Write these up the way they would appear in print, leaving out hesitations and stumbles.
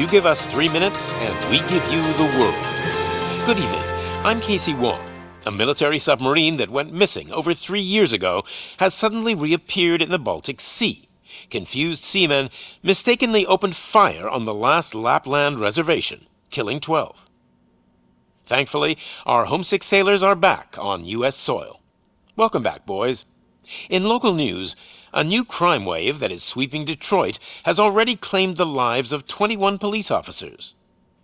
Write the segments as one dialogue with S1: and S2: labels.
S1: You give us 3 minutes, and we give you the world. Good evening. I'm Casey Wong. A military submarine that went missing over 3 years ago has suddenly reappeared in the Baltic Sea. Confused seamen mistakenly opened fire on the last Lapland reservation, killing 12. Thankfully, our homesick sailors are back on U.S. soil. Welcome back, boys. In local news, a new crime wave that is sweeping Detroit has already claimed the lives of 21 police officers.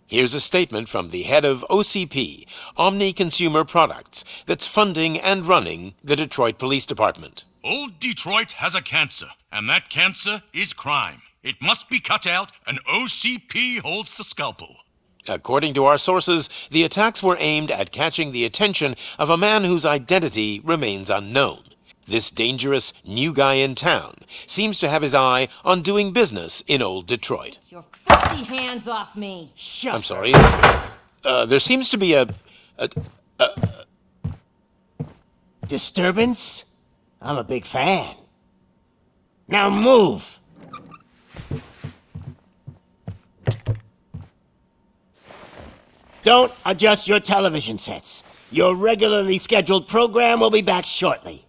S1: Here's a statement from the head of OCP, Omni Consumer Products, that's funding and running the Detroit Police Department.
S2: Old Detroit has a cancer, and that cancer is crime. It must be cut out, and OCP holds the scalpel.
S1: According to our sources, the attacks were aimed at catching the attention of a man whose identity remains unknown. This dangerous new guy in town seems to have his eye on doing business in old Detroit.
S3: Your filthy hands off me!
S4: Shut
S1: I'm sorry. There seems to be a
S4: Disturbance? I'm a big fan. Now move! Don't adjust your television sets. Your regularly scheduled program will be back shortly.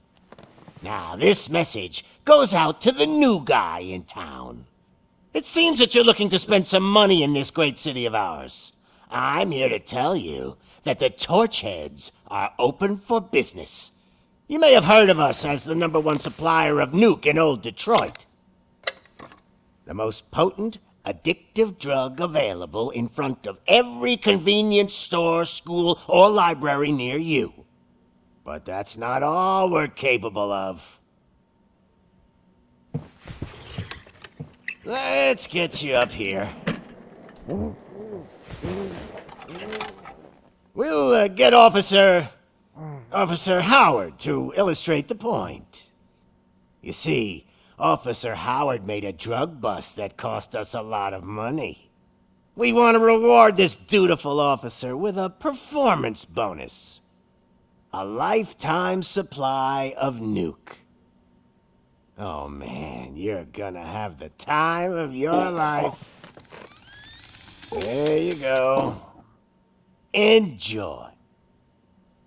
S4: Now, this message goes out to the new guy in town. It seems that you're looking to spend some money in this great city of ours. I'm here to tell you that the Torchheads are open for business. You may have heard of us as the #1 supplier of nuke in old Detroit. The most potent, addictive drug available in front of every convenience store, school, or library near you. But that's not all we're capable of. Let's get you up here. We'll get Officer Howard to illustrate the point. You see, Officer Howard made a drug bust that cost us a lot of money. We want to reward this dutiful officer with a performance bonus. A lifetime supply of nuke. Oh man, you're gonna have the time of your life. There you go. Enjoy.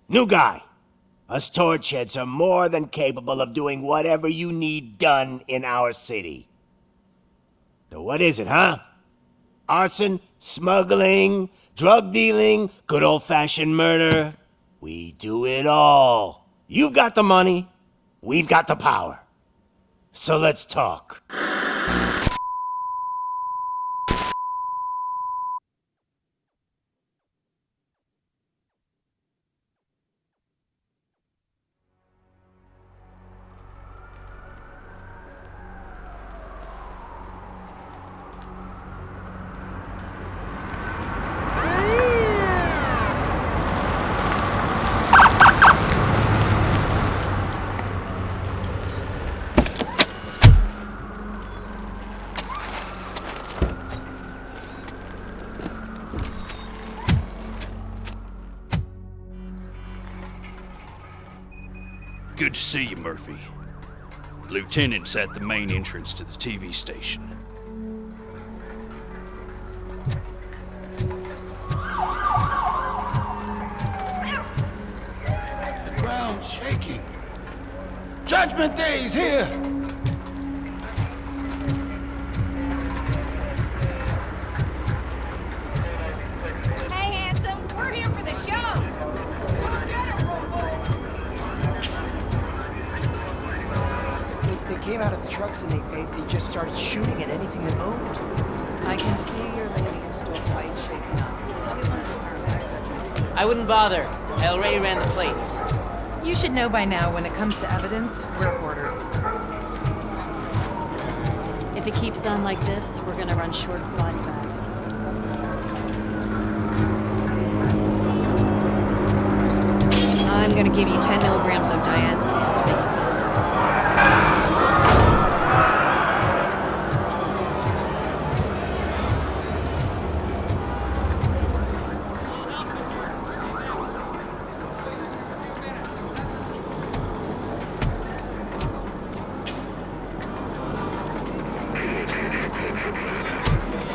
S4: New guy. Us Torchheads are more than capable of doing whatever you need done in our city. So what is it, huh? Arson, smuggling, drug dealing, good old-fashioned murder. We do it all. You've got the money, we've got the power. So let's talk.
S5: Good to see you, Murphy. Lieutenant's at the main entrance to the TV station.
S6: The ground's shaking. Judgment Day's here!
S3: Hey, handsome, we're here for the show! Come get it, Robo!
S7: They came out of the trucks and they just started shooting at anything that moved.
S8: I can see your lady is still quite shaken up. I'll get one of the paramedics.
S9: I wouldn't bother. I already ran the plates.
S8: You should know by now when it comes to evidence, we're hoarders.
S10: If it keeps on like this, we're gonna run short of body bags.
S8: I'm gonna give you 10 milligrams of diazepam to make you comfortable.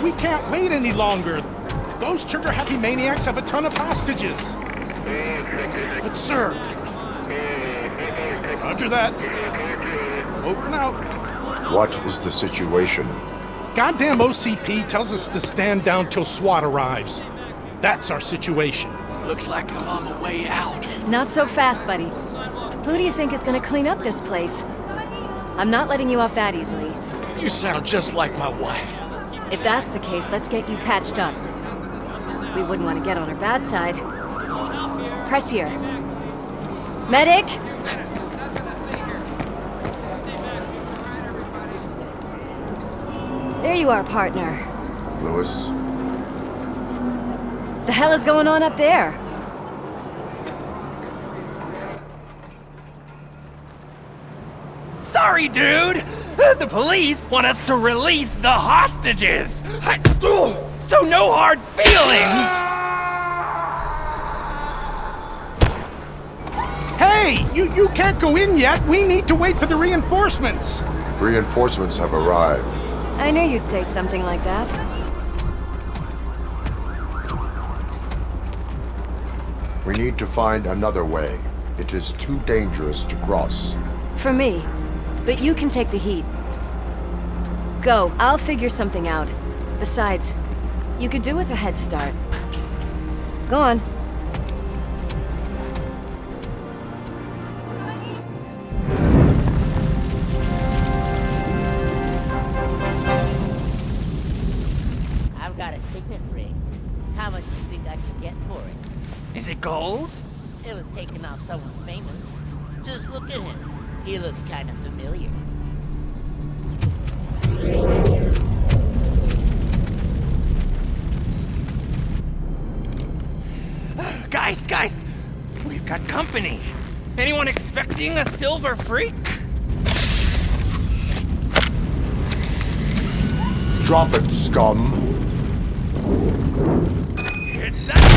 S6: We can't
S11: wait any longer. Those trigger-happy maniacs have a ton of hostages. But sir... Roger that. Over and out.
S12: What is the situation?
S11: Goddamn OCP tells us to stand down till SWAT arrives. That's our situation.
S5: Looks like I'm on the way out.
S10: Not so fast, buddy. Who do you think is gonna clean up this place? I'm not letting you off that easily.
S5: You sound just like my wife.
S10: If that's the case, let's get you patched up. We wouldn't want to get on her bad side. Press here. Medic! There you are, partner.
S12: Lewis?
S10: The hell is going on up there?
S13: Sorry, dude! The police want us to release the hostages! So no hard feelings!
S11: Hey! You can't go in yet! We need to wait for the reinforcements!
S12: Reinforcements have arrived.
S10: I knew you'd say something like that.
S12: We need to find another way. It is too dangerous to cross.
S10: For me. But you can take the heat. Go, I'll figure something out. Besides, you could do with a head start. Go on.
S9: I've got a signet ring. How much do you think I can get for it?
S13: Is it gold?
S9: It was taken off someone famous. Just look at him. He looks kind of familiar.
S13: Guys, we've got company. Anyone expecting a silver freak?
S12: Drop it, scum.
S13: It's that.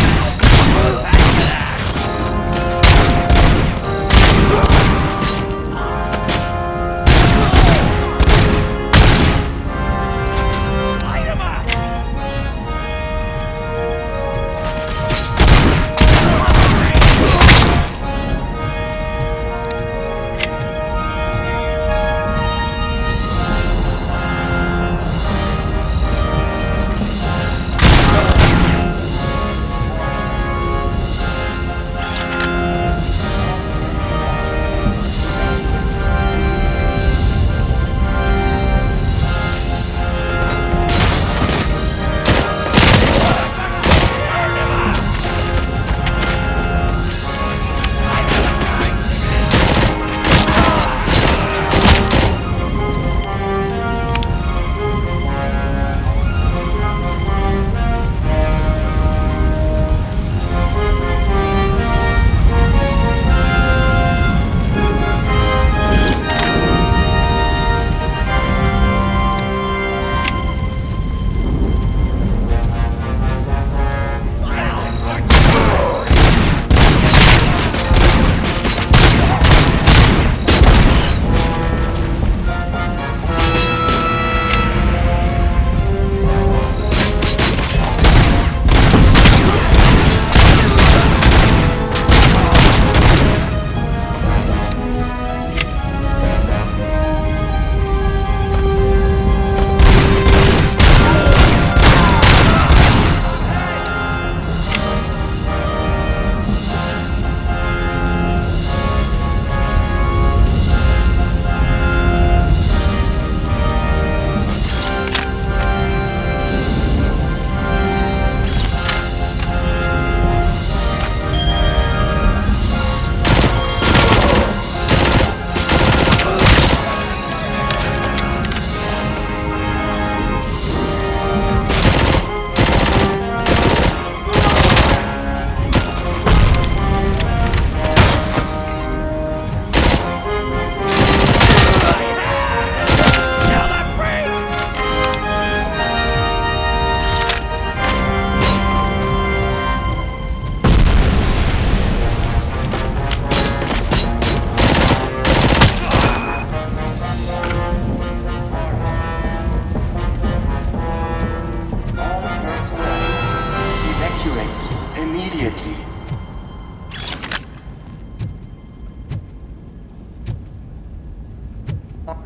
S14: immediately.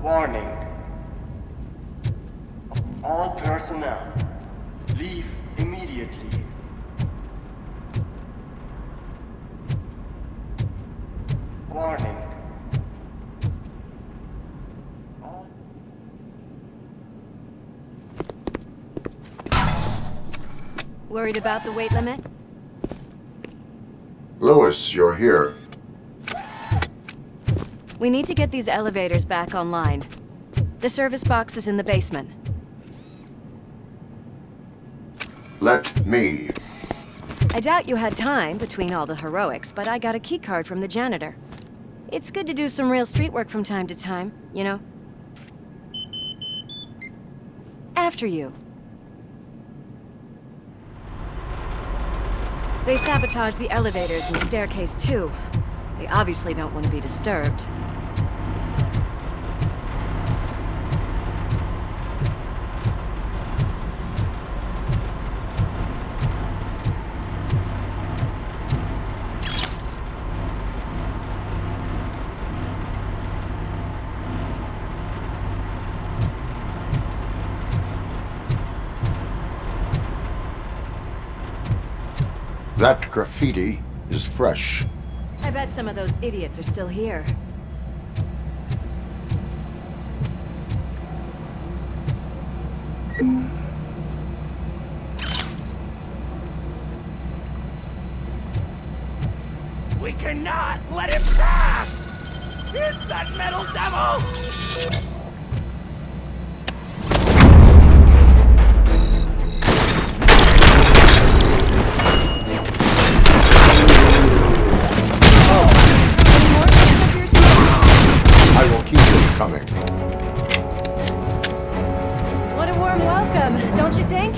S14: Warning. All personnel, leave immediately. Warning.
S10: Worried about the weight limit?
S12: Lewis, you're here.
S10: We need to get these elevators back online. The service box is in the basement.
S12: Let me.
S10: I doubt you had time between all the heroics, but I got a keycard from the janitor. It's good to do some real street work from time to time, you know? After you. They sabotaged the elevators and staircase too. They obviously don't want to be disturbed.
S12: That graffiti is fresh.
S10: I bet some of those idiots are still here.
S13: We cannot let him pass! It's that metal devil!
S12: I will keep it coming.
S10: What a warm welcome, don't you think?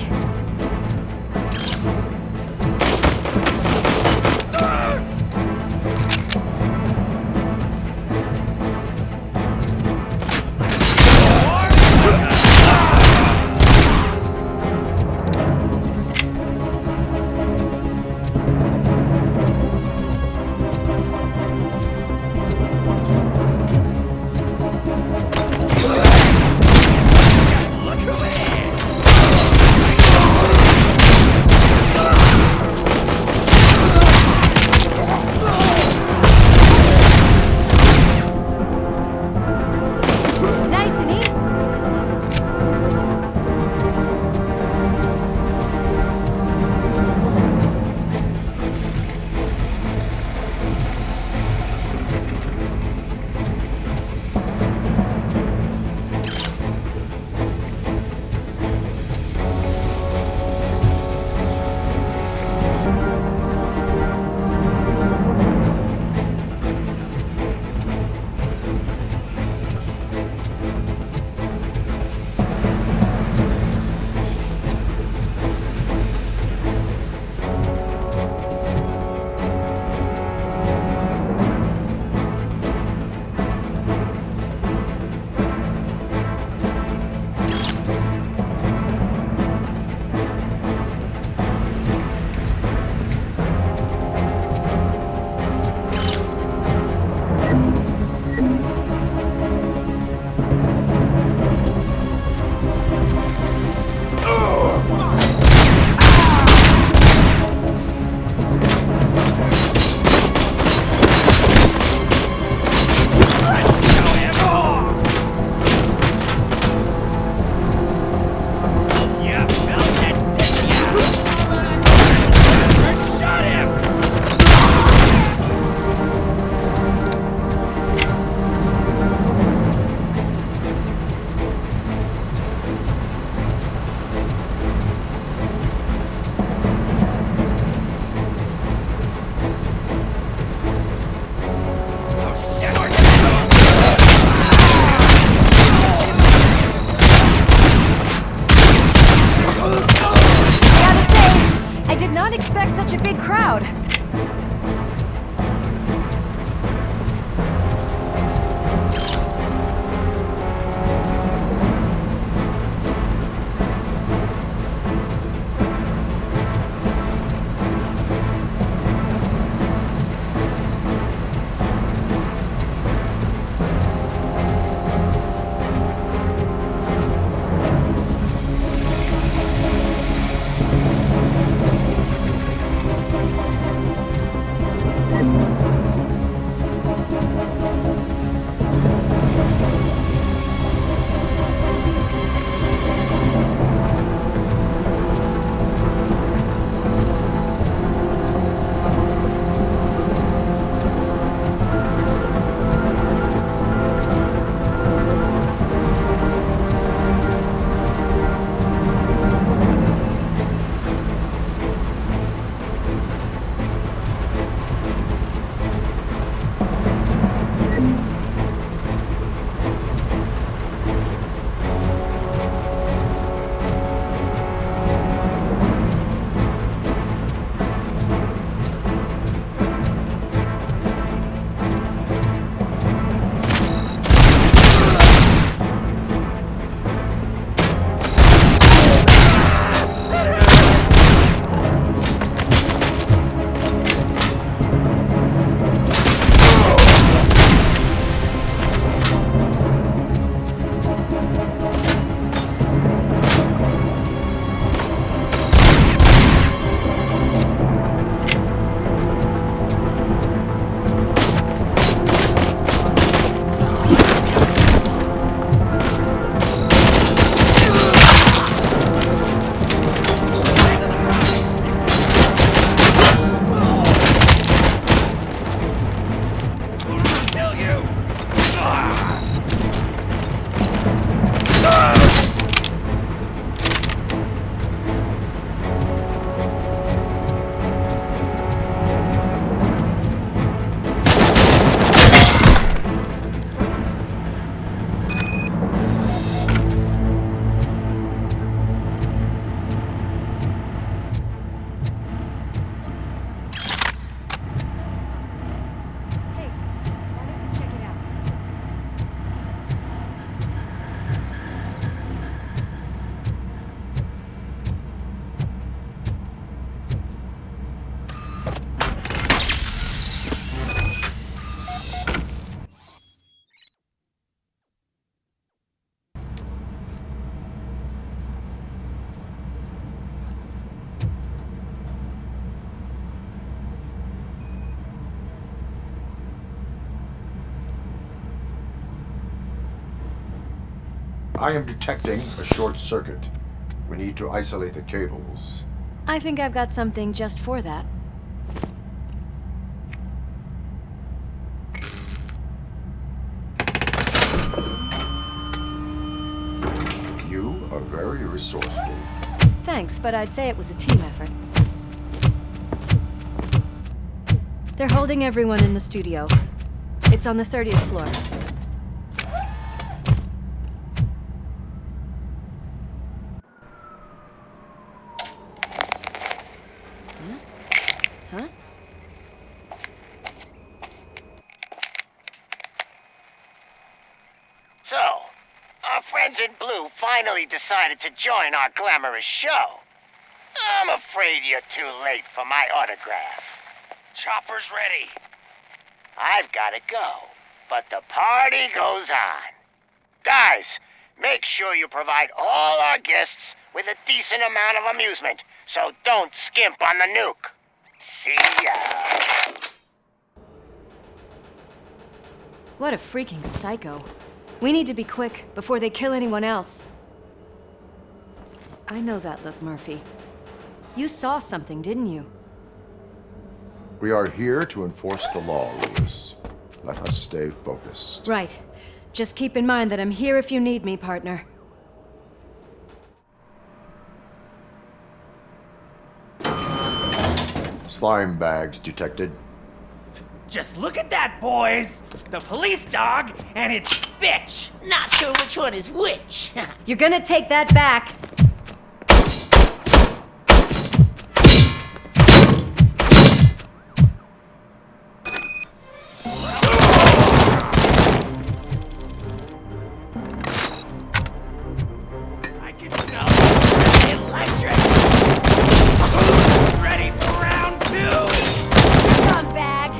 S10: Such a big crowd.
S12: I am detecting a short circuit. We need to isolate the cables.
S10: I think I've got something just for that.
S12: You are very resourceful.
S10: Thanks, but I'd say it was a team effort. They're holding everyone in the studio. It's on the 30th floor. Huh?
S4: So, our friends in blue finally decided to join our glamorous show. I'm afraid you're too late for my autograph.
S13: Chopper's ready.
S4: I've gotta go, but the party goes on. Guys, make sure you provide all our guests with a decent amount of amusement, so don't skimp on the nuke. See ya.
S10: What a freaking psycho. We need to be quick before they kill anyone else. I know that look, Murphy. You saw something, didn't you?
S12: We are here to enforce the law, Lewis. Let us stay focused.
S10: Right. Just keep in mind that I'm here if you need me, partner.
S12: Slime bags detected.
S13: Just look at that, boys! The police dog and its bitch!
S9: Not sure which one is which.
S10: You're gonna take that back.
S13: I can smell the electric! Ready for round 2!
S10: Scumbag!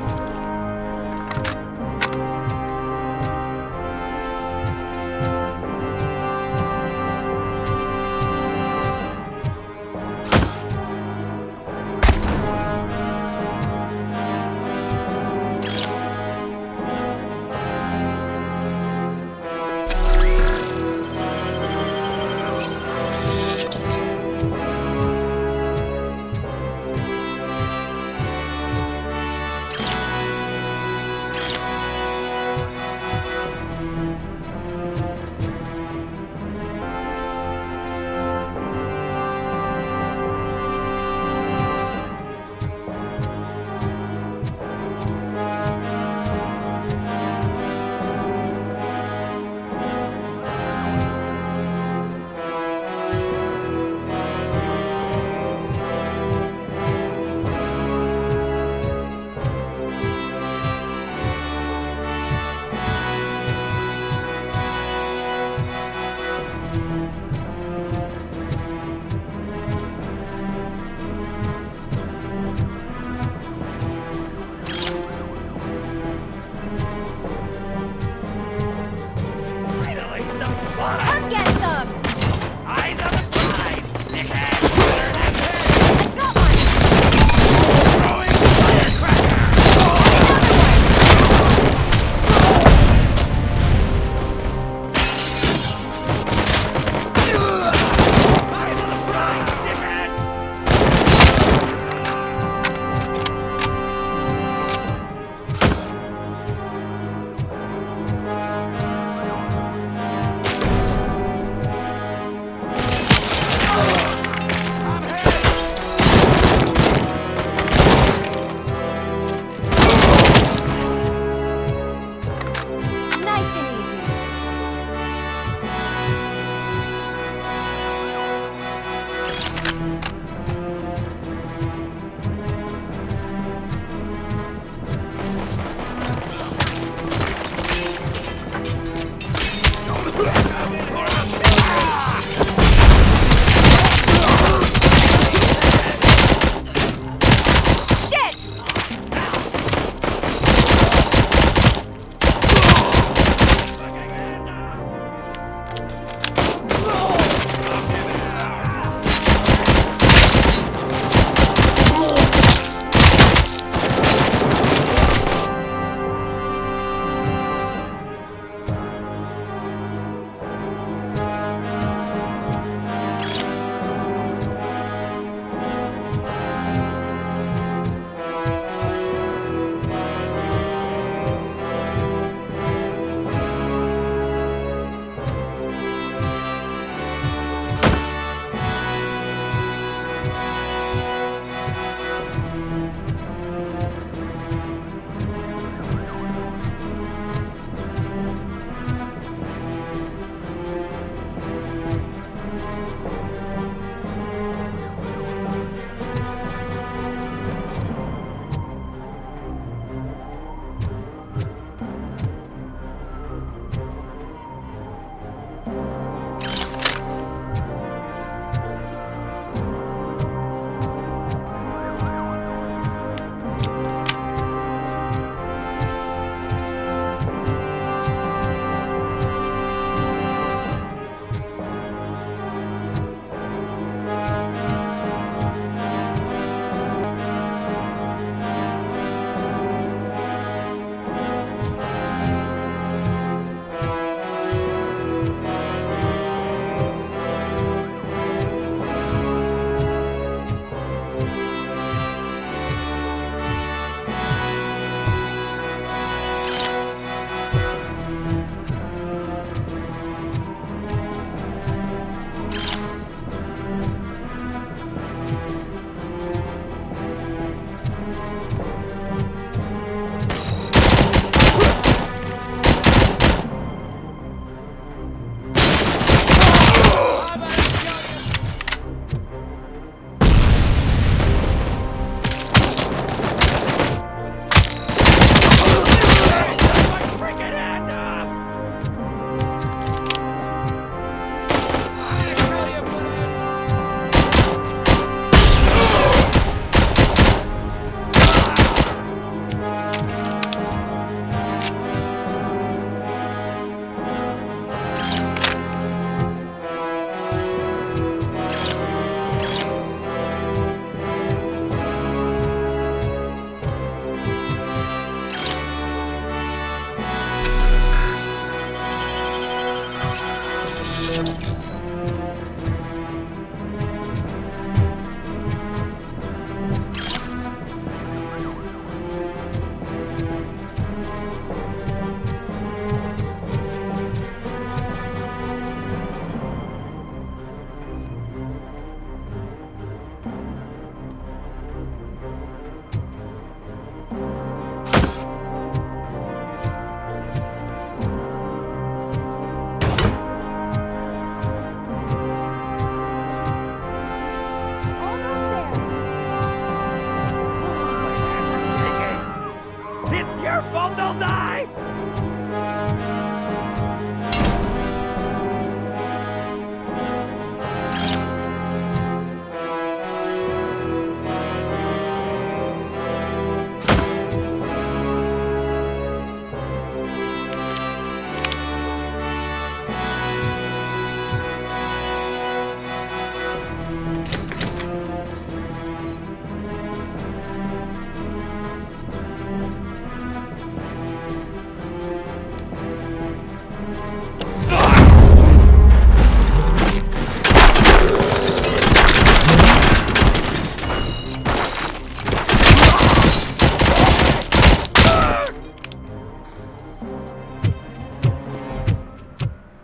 S13: fault they'll die!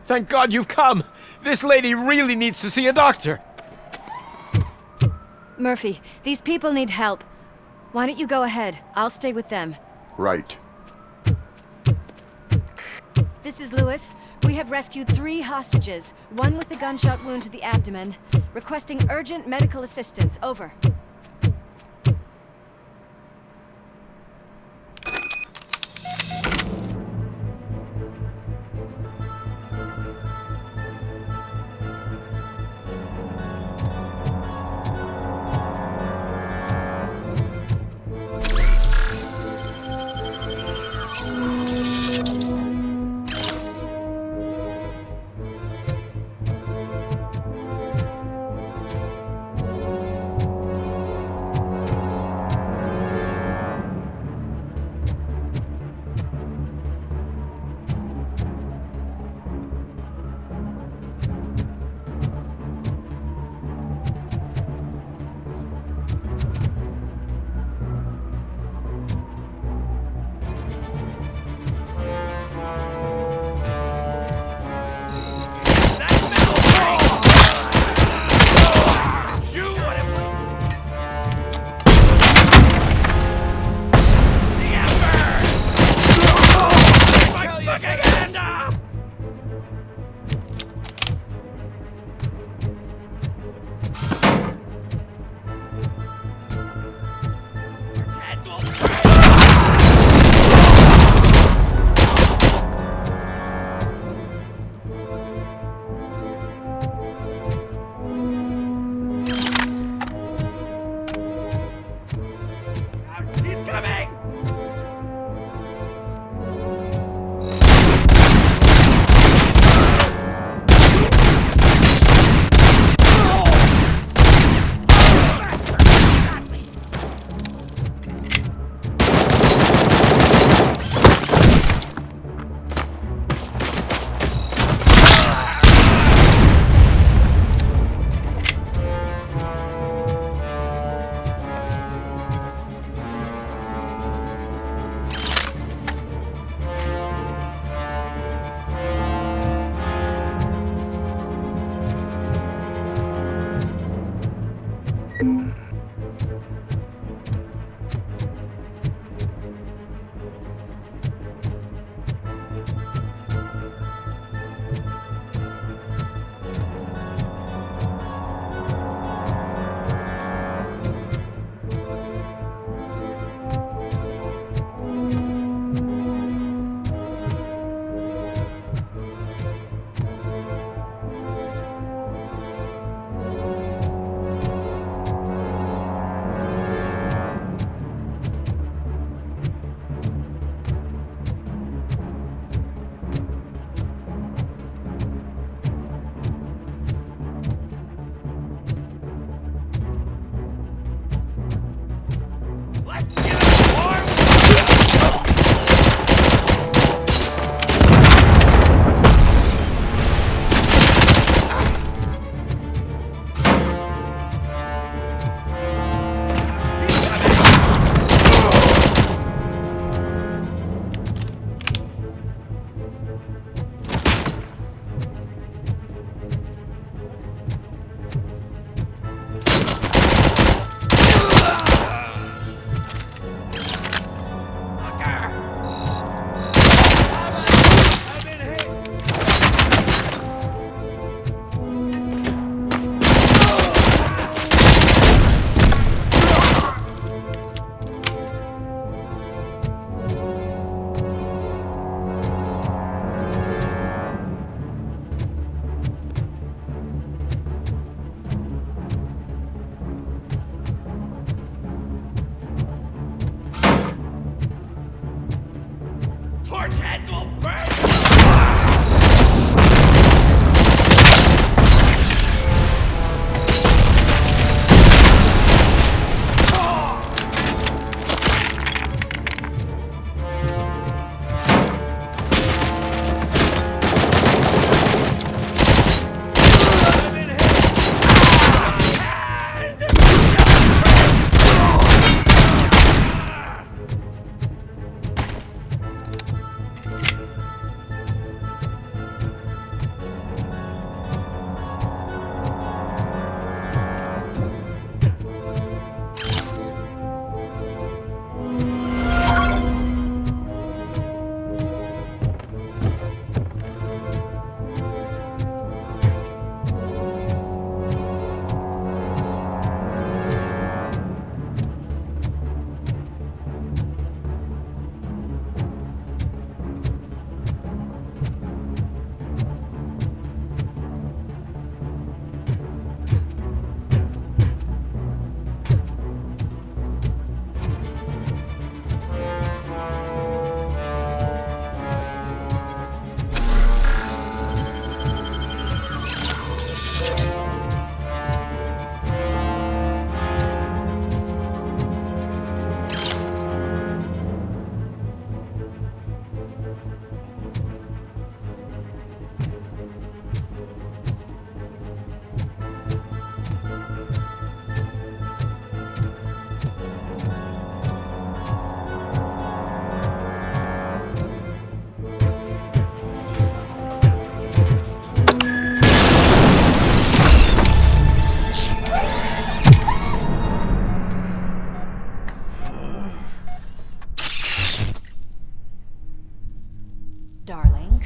S15: Thank God you've come! This lady really needs to see a doctor!
S10: Murphy, these people need help. Why don't you go ahead? I'll stay with them.
S12: Right.
S10: This is Lewis. We have rescued 3 hostages, one with a gunshot wound to the abdomen. Requesting urgent medical assistance. Over.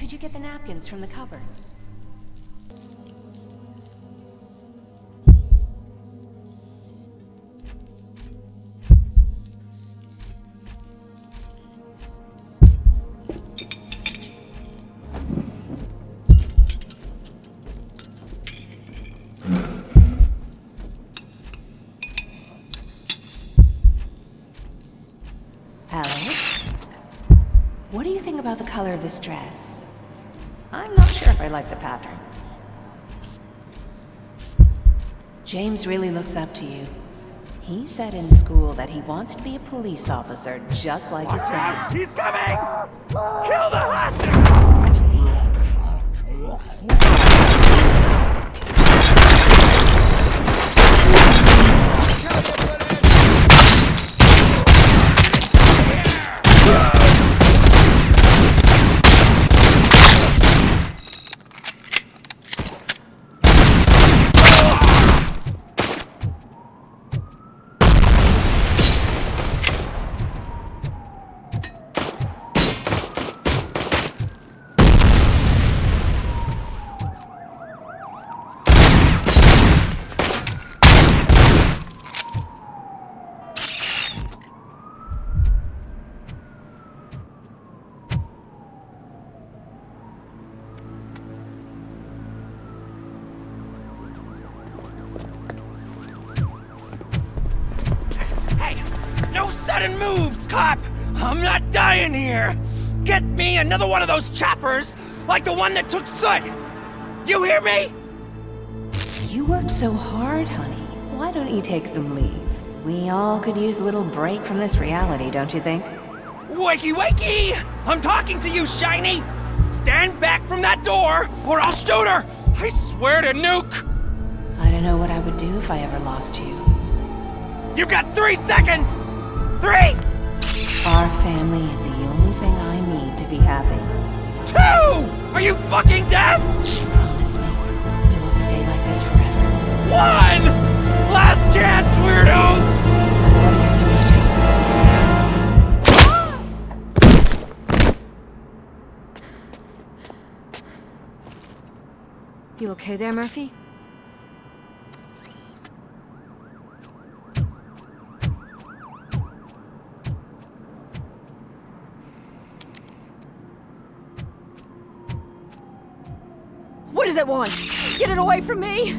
S8: did you get the napkins from the cupboard? Alex? What do you think about the color of this dress? I'm not sure if I like the pattern. James really looks up to you. He said in school that he wants to be a police officer just like his dad.
S13: He's coming! Kill the hostage! Sudden moves, cop! I'm not dying here! Get me another one of those choppers, like the one that took Soot! You hear me?
S8: You worked so hard, honey. Why don't you take some leave? We all could use a little break from this reality, don't you think?
S13: Wakey, wakey! I'm talking to you, Shiny! Stand back from that door, or I'll shoot her! I swear to nuke!
S8: I don't know what I would do if I ever lost you.
S13: You got 3 seconds! 3!
S8: Our family is the only thing I need to be happy.
S13: 2! Are you fucking deaf?
S8: Promise me, we will stay like this forever.
S13: 1! Last chance, weirdo!
S8: I love you so much, Amos.
S10: You okay there, Murphy?
S16: What does it want? Get it away from me!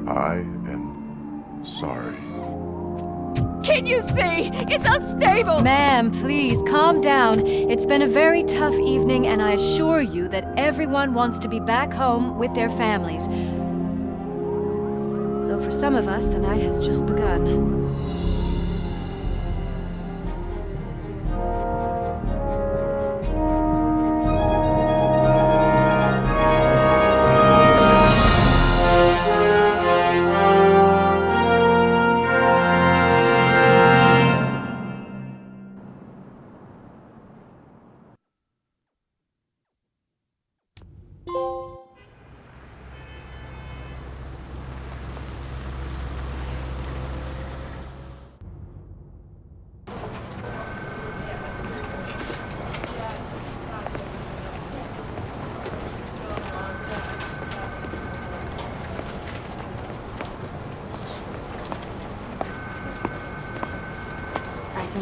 S12: I am sorry.
S16: Can't you see? It's unstable!
S10: Ma'am, please, calm down. It's been a very tough evening, and I assure you that everyone wants to be back home with their families. Though for some of us, the night has just begun.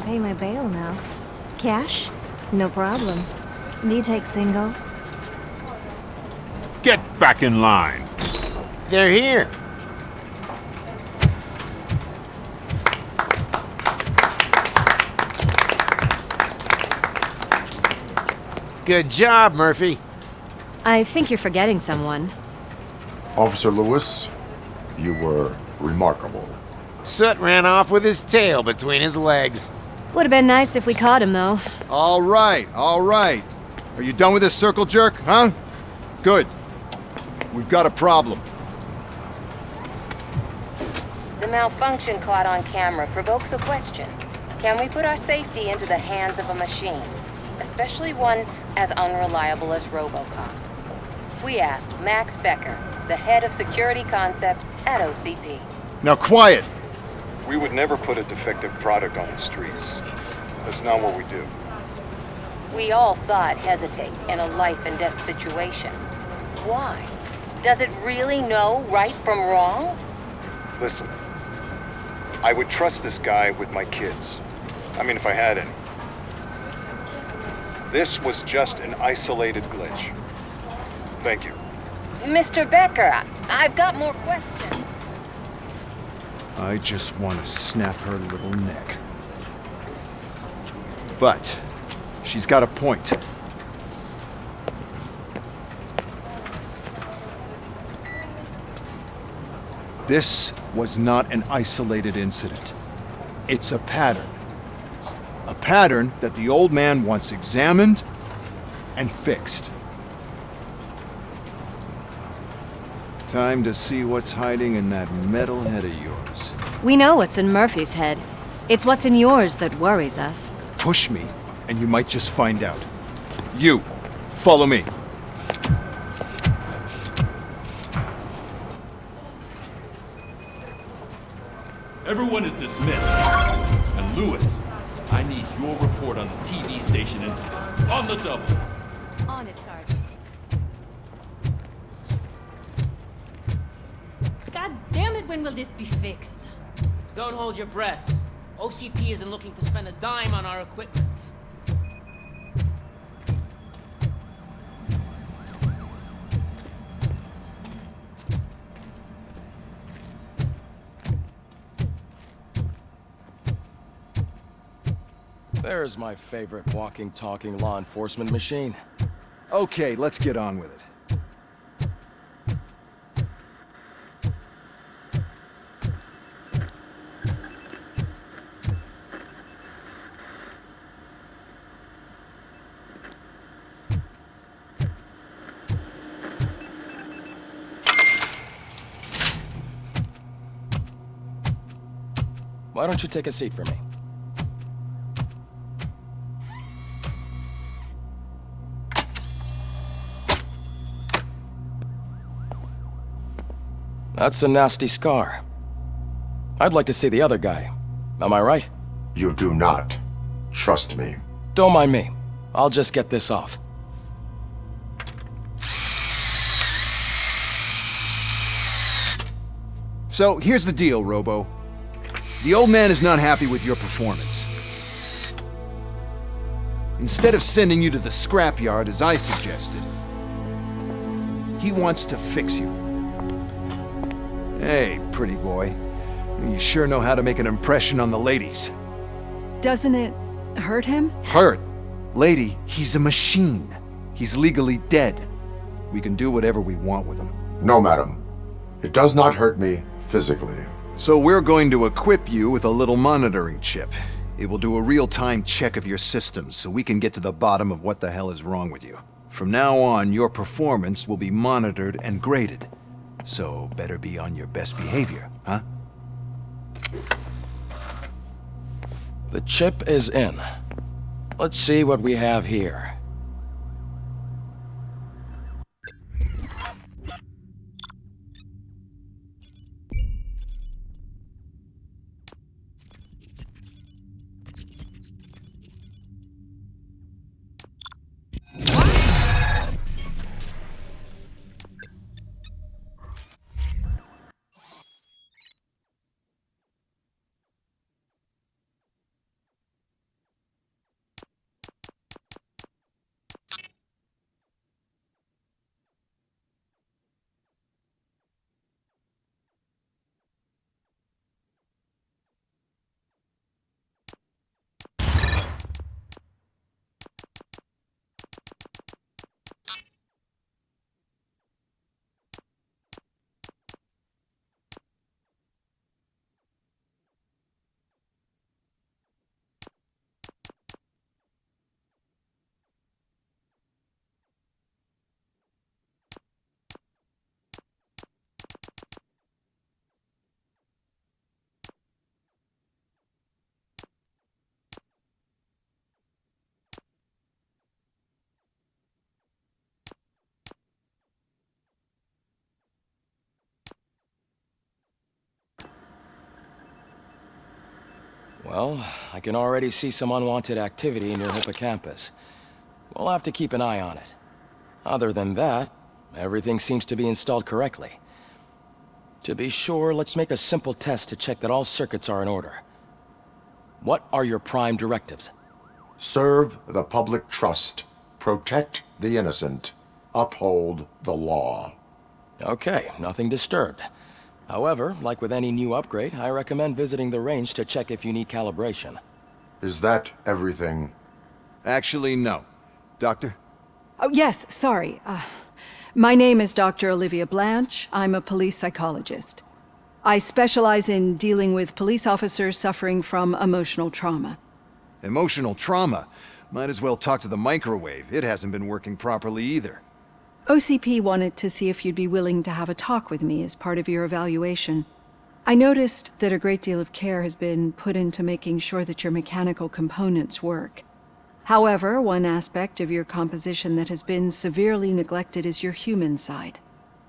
S17: Pay my bail now. Cash? No problem. Do you take singles?
S18: Get back in line.
S15: They're here. Good job, Murphy.
S10: I think you're forgetting someone.
S12: Officer Lewis, you were remarkable.
S15: Soot ran off with his tail between his legs.
S10: Would have been nice if we caught him, though.
S19: All right, all right. Are you done with this circle jerk, huh? Good. We've got a problem.
S20: The malfunction caught on camera provokes a question. Can we put our safety into the hands of a machine? Especially one as unreliable as Robocop. We asked Max Becker, the head of security concepts at OCP.
S19: Now quiet!
S21: We would never put a defective product on the streets. That's not what we do.
S20: We all saw it hesitate in a life-and-death situation. Why? Does it really know right from wrong?
S21: Listen, I would trust this guy with my kids. I mean, if I had any. This was just an isolated glitch. Thank you.
S20: Mr. Becker, I've got more questions.
S19: I just want to snap her little neck. But she's got a point. This was not an isolated incident. It's a pattern. A pattern that the old man wants examined and fixed. Time to see what's hiding in that metal head of yours.
S10: We know what's in Murphy's head. It's what's in yours that worries us.
S19: Push me, and you might just find out. You, follow me.
S22: Everyone is dismissed. And Lewis, I need your report on the TV station incident. On the double.
S10: On it, Sergeant.
S16: God damn it, when will this be fixed?
S9: Don't hold your breath. OCP isn't looking to spend a dime on our equipment.
S23: There's my favorite walking, talking law enforcement machine.
S19: Okay, let's get on with it.
S23: Why don't you take a seat for me? That's a nasty scar. I'd like to see the other guy. Am I right?
S12: You do not. Trust me.
S23: Don't mind me. I'll just get this off.
S19: So, here's the deal, Robo. The old man is not happy with your performance. Instead of sending you to the scrapyard as I suggested, he wants to fix you. Hey, pretty boy. You sure know how to make an impression on the ladies.
S24: Doesn't it hurt him?
S19: Hurt? Lady, he's a machine. He's legally dead. We can do whatever we want with him.
S12: No, madam. It does not hurt me physically.
S19: So we're going to equip you with a little monitoring chip. It will do a real-time check of your systems so we can get to the bottom of what the hell is wrong with you. From now on, your performance will be monitored and graded. So better be on your best behavior, huh?
S23: The chip is in. Let's see what we have here. Well, I can already see some unwanted activity in your hippocampus. We'll have to keep an eye on it. Other than that, everything seems to be installed correctly. To be sure, let's make a simple test to check that all circuits are in order. What are your prime directives?
S12: Serve the public trust. Protect the innocent. Uphold the law.
S23: Okay, nothing disturbed. However, like with any new upgrade, I recommend visiting the range to check if you need calibration.
S12: Is that everything?
S19: Actually, no. Doctor?
S24: Oh, yes, sorry. My name is Dr. Olivia Blanche. I'm a police psychologist. I specialize in dealing with police officers suffering from emotional trauma.
S19: Emotional trauma? Might as well talk to the microwave. It hasn't been working properly either.
S24: OCP wanted to see if you'd be willing to have a talk with me as part of your evaluation. I noticed that a great deal of care has been put into making sure that your mechanical components work. However, one aspect of your composition that has been severely neglected is your human side,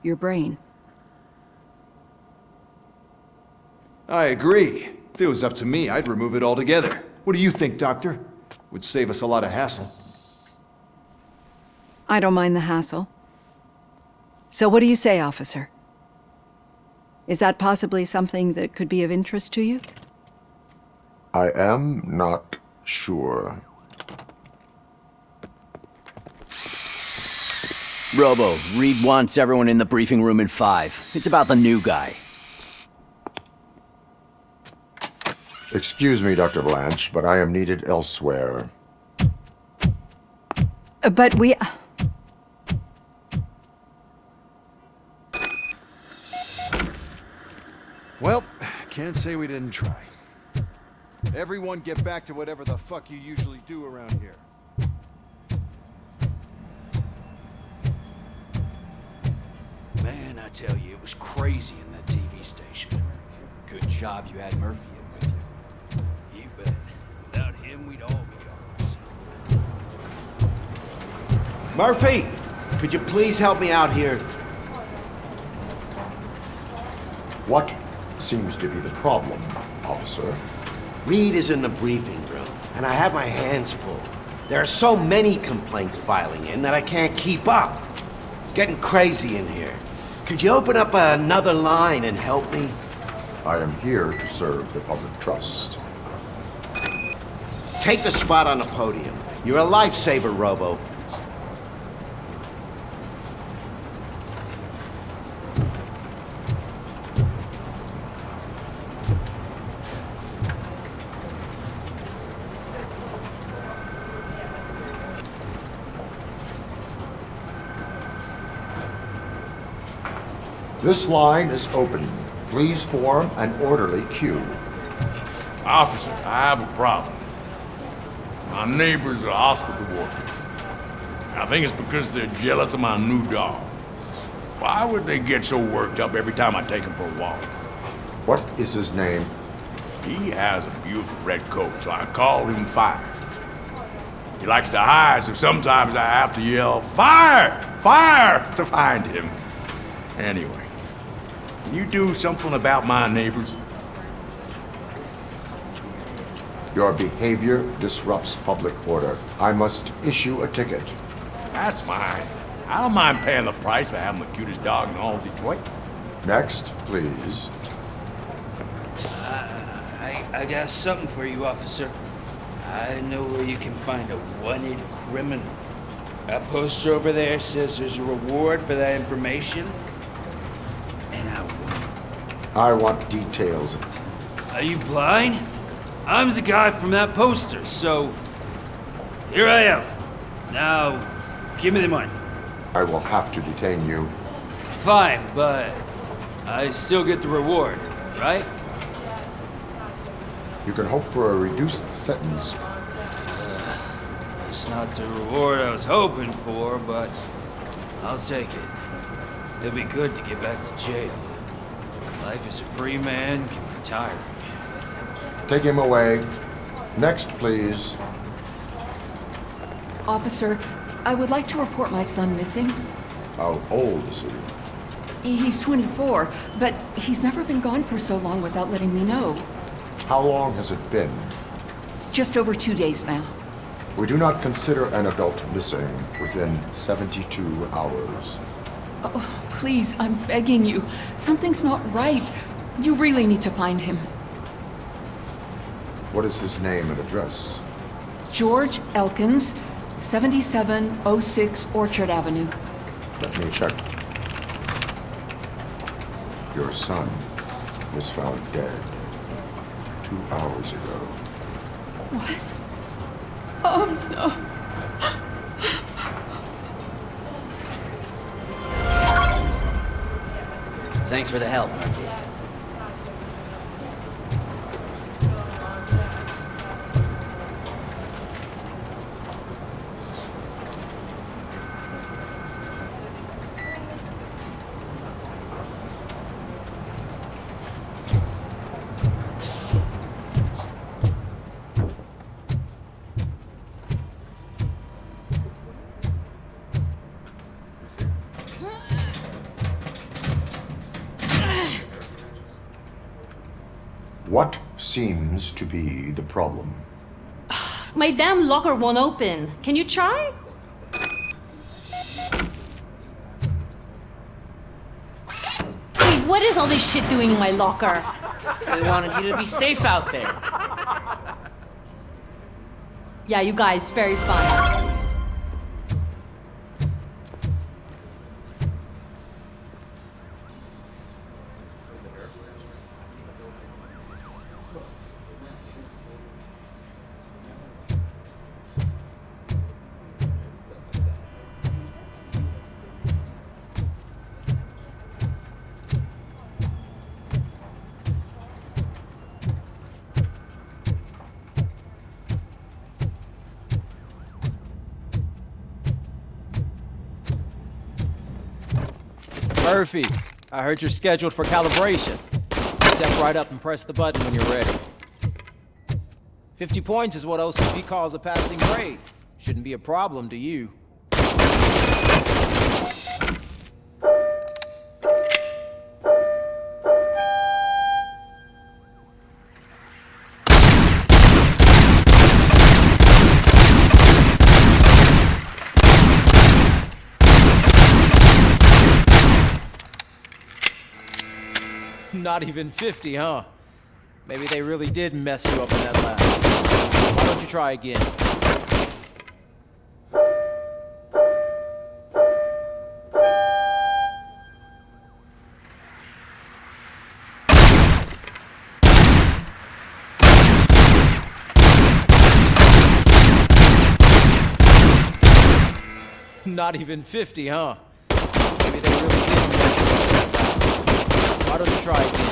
S24: your brain.
S19: I agree. If it was up to me, I'd remove it altogether. What do you think, Doctor? Would save us a lot of hassle.
S24: I don't mind the hassle. So what do you say, officer? Is that possibly something that could be of interest to you?
S12: I am not sure.
S1: Robo, Reed wants everyone in the briefing room in 5. It's about the new guy.
S12: Excuse me, Dr. Blanche, but I am needed elsewhere.
S24: But we...
S19: Well, can't say we didn't try. Everyone get back to whatever the fuck you usually do around here.
S5: Man, I tell you, it was crazy in that TV station.
S13: Good job you had Murphy in with you.
S5: You bet. Without him, we'd all be ours.
S2: Murphy, could you please help me out here?
S12: What seems to be the problem, officer?
S2: Reed is in the briefing room, and I have my hands full. There are so many complaints filing in that I can't keep up. It's getting crazy in here. Could you open up another line and help me?
S12: I am here to serve the public trust.
S2: Take the spot on the podium. You're a lifesaver, Robo.
S12: This line is open. Please form an orderly queue.
S22: Officer, I have a problem. My neighbors are hostile toward me. I think it's because they're jealous of my new dog. Why would they get so worked up every time I take him for a walk?
S12: What is his name?
S22: He has a beautiful red coat, so I call him Fire. He likes to hide, so sometimes I have to yell, "Fire! Fire!" to find him. Anyway, can you do something about my neighbors?
S12: Your behavior disrupts public order. I must issue a ticket.
S22: That's mine. I don't mind paying the price for having the cutest dog in all of Detroit.
S12: Next, please.
S3: I got something for you, officer. I know where you can find a wanted criminal. That poster over there says there's a reward for that information. And
S12: I want details.
S3: Are you blind? I'm the guy from that poster, so... Here I am. Now, give me the money.
S12: I will have to detain you.
S3: Fine, but I still get the reward, right?
S12: You can hope for a reduced sentence.
S3: It's not the reward I was hoping for, but I'll take it. It'll be good to get back to jail. Life as a free man can be tiring.
S12: Take him away. Next, please.
S7: Officer, I would like to report my son missing.
S12: How old is he?
S7: He's 24, but he's never been gone for so long without letting me know.
S12: How long has it been?
S7: Just over 2 days now.
S12: We do not consider an adult missing within 72 hours.
S7: Oh, please, I'm begging you. Something's not right. You really need to find him.
S12: What is his name and address?
S7: George Elkins, 7706 Orchard Avenue.
S12: Let me check. Your son was found dead 2 hours ago.
S7: What? Oh, no.
S1: Thanks for the help, Murphy.
S12: What seems to be the problem?
S16: My damn locker won't open. Can you try? Wait, what is all this shit doing in my locker?
S9: They wanted you to be safe out there.
S16: Yeah, you guys, very fun.
S4: Murphy, I heard you're scheduled for calibration. Step right up and press the button when you're ready. 50 points is what OCP calls a passing grade. Shouldn't be a problem to you. Not even 50, huh? Maybe they really did mess you up in that lab. Why don't you try again? Not even 50, huh? Maybe they really did mess you up in that lab. Why don't you try again?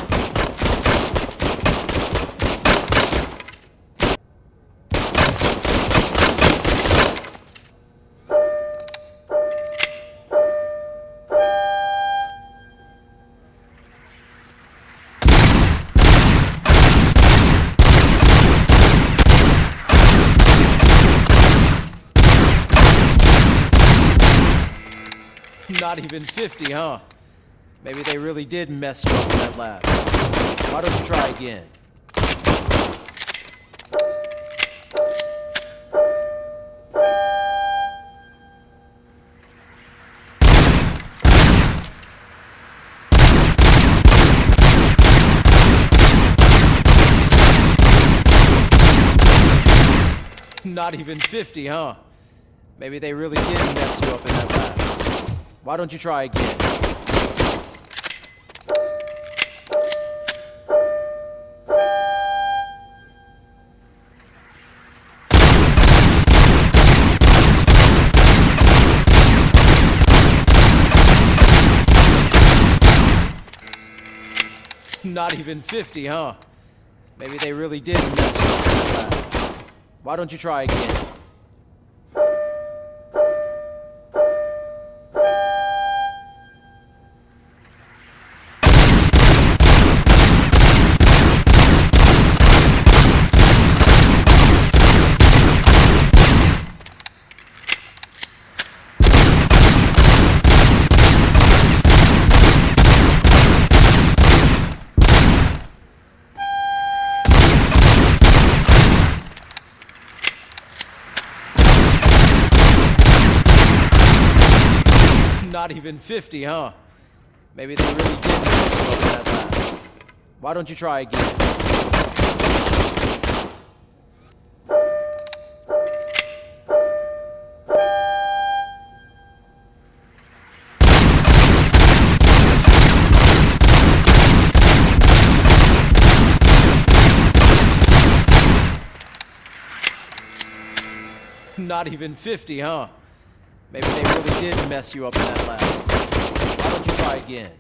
S4: Not even 50, huh? Maybe they really did mess you up in that lab. Why don't you try again? Not even 50, huh? Maybe they really did mess you up in that lab. Why don't you try again? Not even 50, huh? Maybe they really did mess you up in that lab. Why don't you try again? Not even 50, huh? Maybe they really did mess you up that lab. Why don't you try again? Not even 50, huh? Maybe they really did mess you up in that lab. Why don't you try again?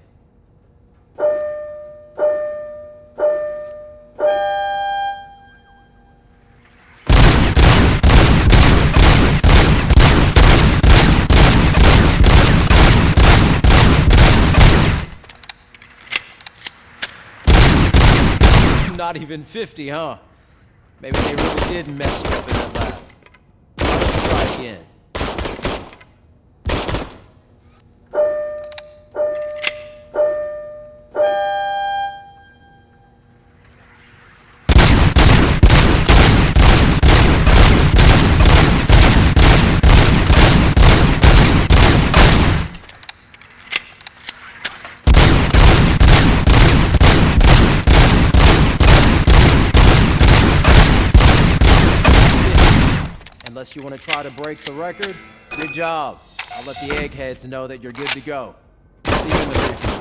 S4: Not even 50, huh? Maybe they really did mess you up in that lab. Why don't you try again? Unless you want to try to break the record, good job. I'll let the eggheads know that you're good to go. See you in the briefing room.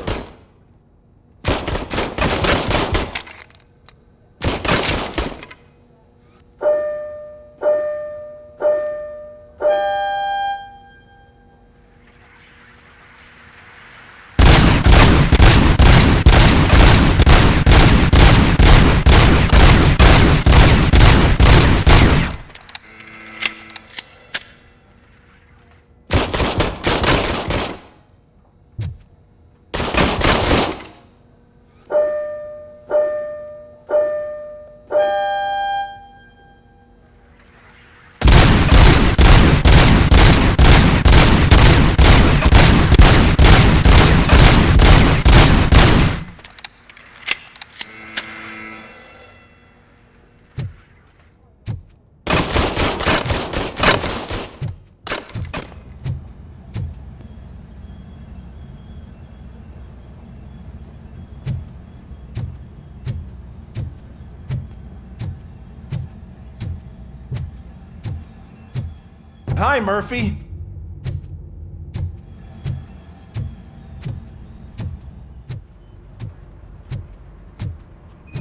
S2: Hi, Murphy.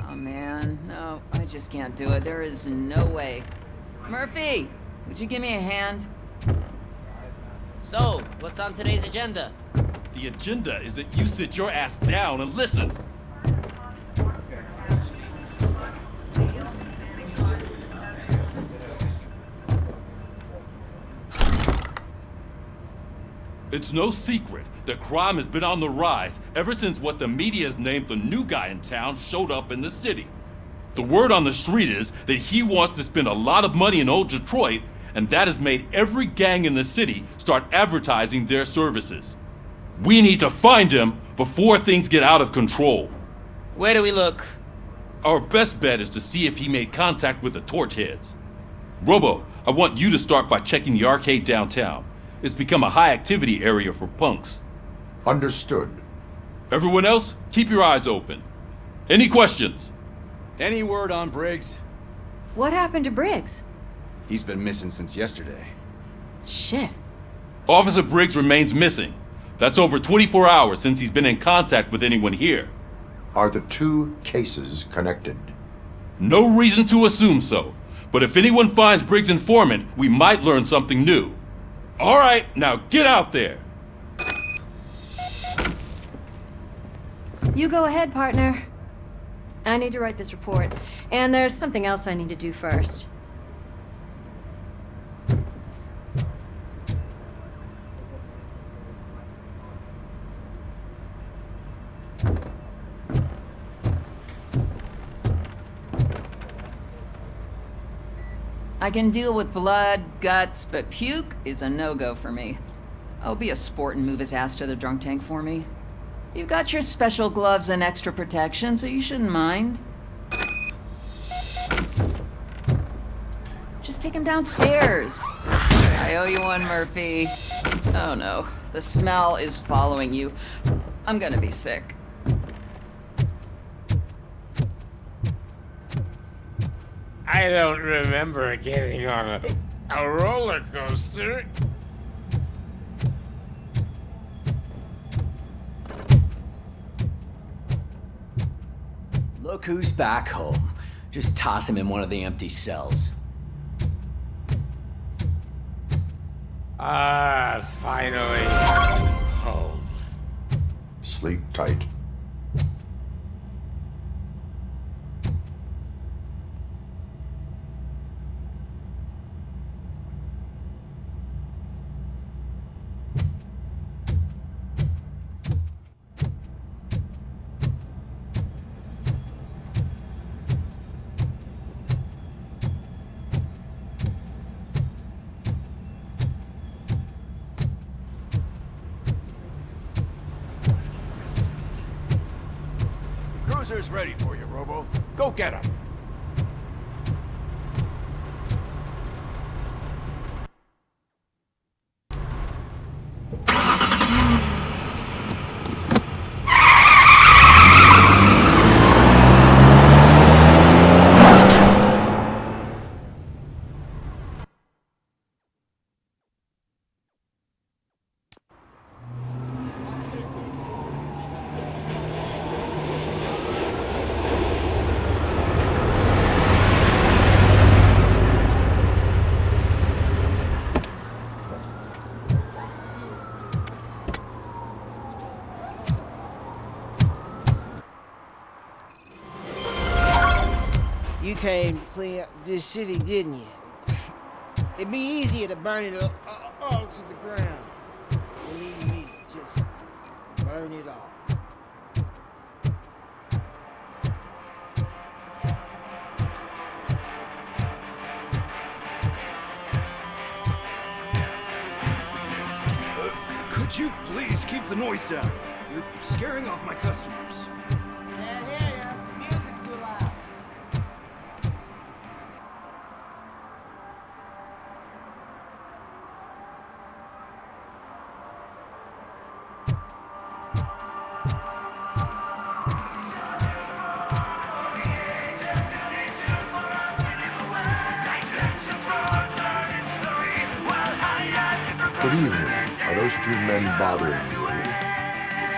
S7: Oh man, no, I just can't do it. There is no way. Murphy, would you give me a hand?
S9: So, what's on today's agenda?
S6: The agenda is that you sit your ass down and listen. It's no secret that crime has been on the rise ever since what the media has named the new guy in town showed up in the city. The word on the street is that he wants to spend a lot of money in old Detroit, and that has made every gang in the city start advertising their services. We need to find him before things get out of control.
S9: Where do we look?
S6: Our best bet is to see if he made contact with the torch heads. Robo, I want you to start by checking the arcade downtown. It's become a high-activity area for punks.
S12: Understood.
S6: Everyone else, keep your eyes open. Any questions?
S8: Any word on Briggs?
S10: What happened to Briggs?
S8: He's been missing since yesterday.
S10: Shit.
S6: Officer Briggs remains missing. That's over 24 hours since he's been in contact with anyone here.
S12: Are the two cases connected?
S6: No reason to assume so. But if anyone finds Briggs' informant, we might learn something new. All right, now get out there.
S10: You go ahead, partner. I need to write this report, and there's something else I need to do first.
S7: I can deal with blood, guts, but puke is a no-go for me. Oh, be a sport and move his ass to the drunk tank for me. You got your special gloves and extra protection, so you shouldn't mind. Just take him downstairs. I I owe you one, Murphy. Oh no, the smell is following you. I'm gonna be sick.
S15: I don't remember getting on a roller coaster.
S1: Look who's back home. Just toss him in one of the empty cells.
S15: Finally. Home.
S12: Sleep tight.
S8: Cruiser's ready for you, Robo. Go get him.
S13: You came to clean up this city, didn't you? It'd be easier to burn it all to the ground than me to just burn it all.
S5: Could you please keep the noise down? You're scaring off my customers.
S13: Can't hear ya. Music's too loud.
S12: Good evening. Are those two men bothering you?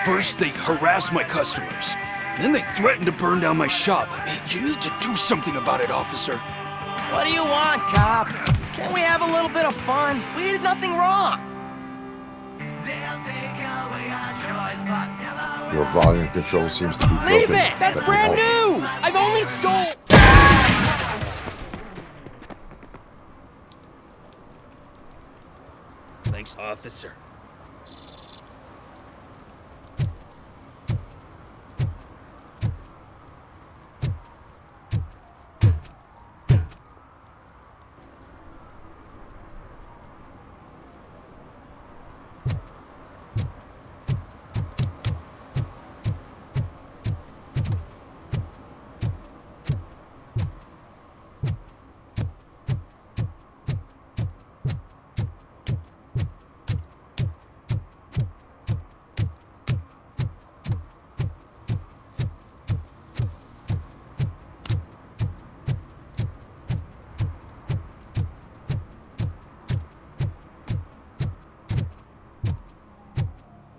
S5: First, they harass my customers. Then they threaten to burn down my shop. You need to do something about it, officer.
S13: What do you want, cop? Can't we have a little bit of fun? We did nothing wrong.
S12: Your volume control seems to be broken.
S13: Leave it! That's brand new! I've only stole...
S5: Thanks, officer.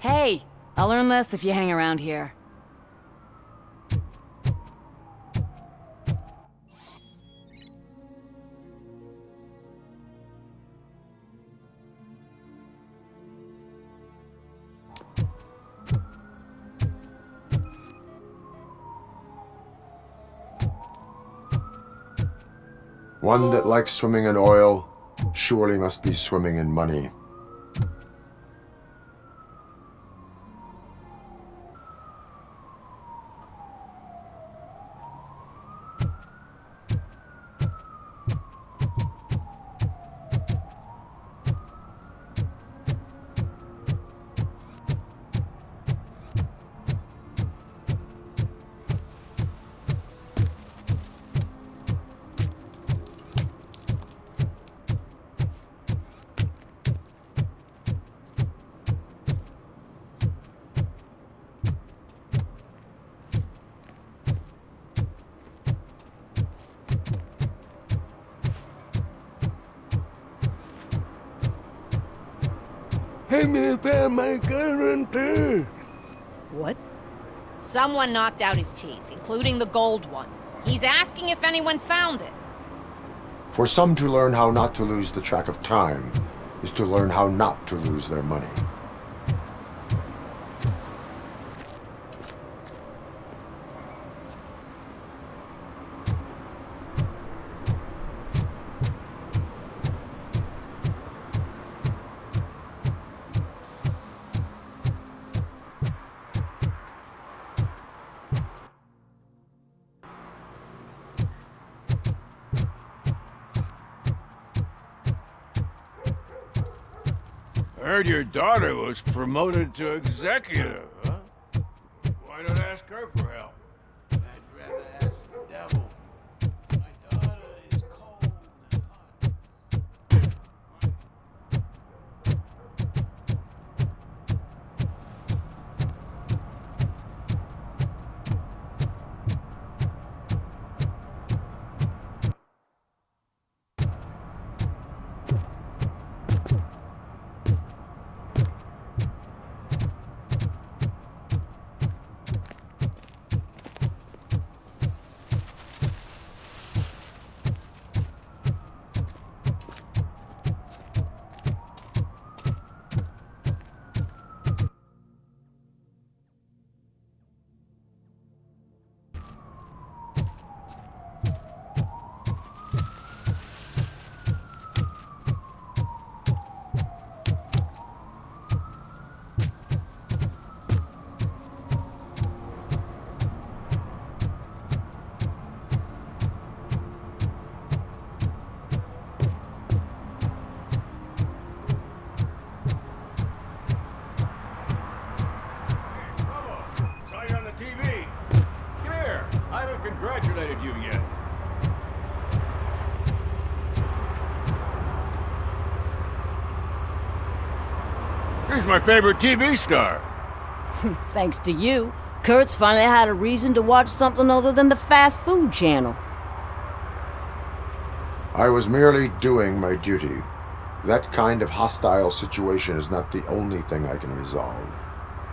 S10: Hey, I'll earn less if you hang around here.
S12: One that likes swimming in oil surely must be swimming in money.
S13: Hey, me found my gun too.
S16: What?
S9: Someone knocked out his teeth, including the gold one. He's asking if anyone found it.
S12: For some to learn how not to lose the track of time is to learn how not to lose their money.
S8: I heard your daughter was promoted to executive, huh? Why not ask her for help? I'd rather ask the devil. My daughter is cold and hot. Congratulated you yet. He's my favorite TV star.
S16: Thanks to you, Kurt's finally had a reason to watch something other than the fast food channel.
S12: I was merely doing my duty. That kind of hostile situation is not the only thing I can resolve.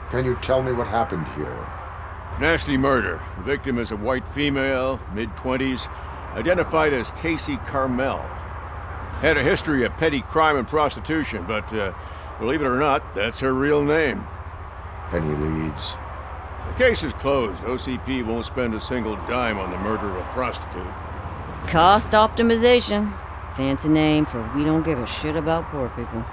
S12: Can you tell me what happened here?
S8: Nasty murder. The victim is a white female, mid-20s, identified as Casey Carmel. Had a history of petty crime and prostitution, but believe it or not, that's her real name.
S12: Any leads?
S8: The case is closed. OCP won't spend a single dime on the murder of a prostitute.
S16: Cost optimization. Fancy name for we don't give a shit about poor people.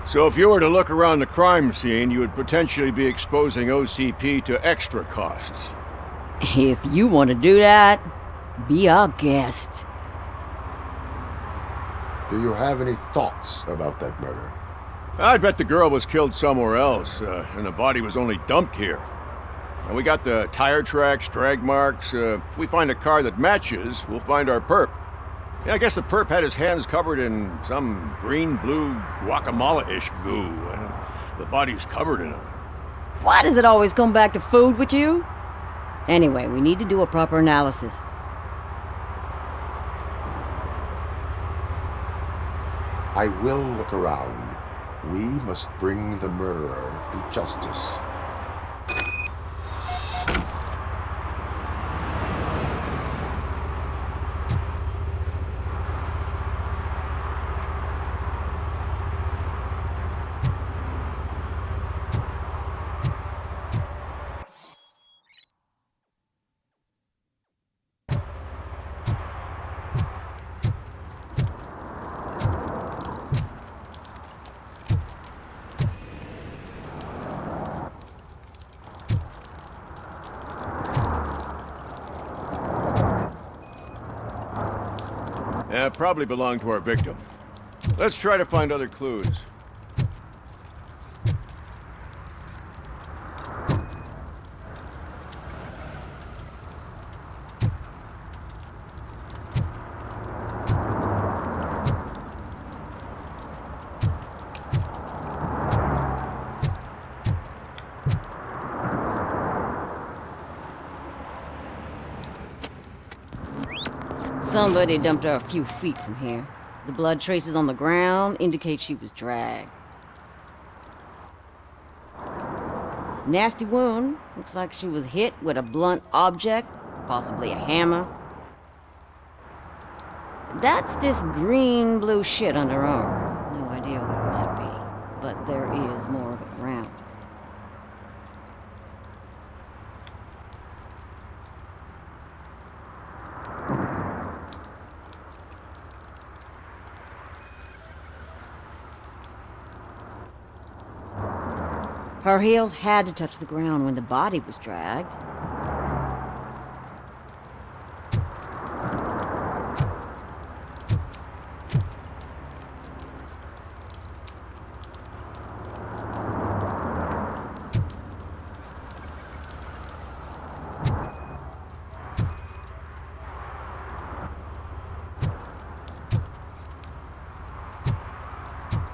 S8: So if you were to look around the crime scene, you would potentially be exposing OCP to extra costs.
S16: If you want to do that, be our guest.
S12: Do you have any thoughts about that murder?
S8: I'd bet the girl was killed somewhere else, and the body was only dumped here. And we got the tire tracks, drag marks. If we find a car that matches, we'll find our perp. Yeah, I guess the perp had his hands covered in some green-blue guacamole-ish goo, and the body's covered in it.
S16: Why does it always come back to food with you? Anyway, we need to do a proper analysis.
S12: I will look around. We must bring the murderer to justice.
S8: Probably belonged to our victim. Let's try to find other clues.
S16: Somebody dumped her a few feet from here. The blood traces on the ground indicate she was dragged. Nasty wound. Looks like she was hit with a blunt object, possibly a hammer. That's this green-blue shit on her arm. No idea what it might be, but there is more of it around. Her heels had to touch the ground when the body was dragged.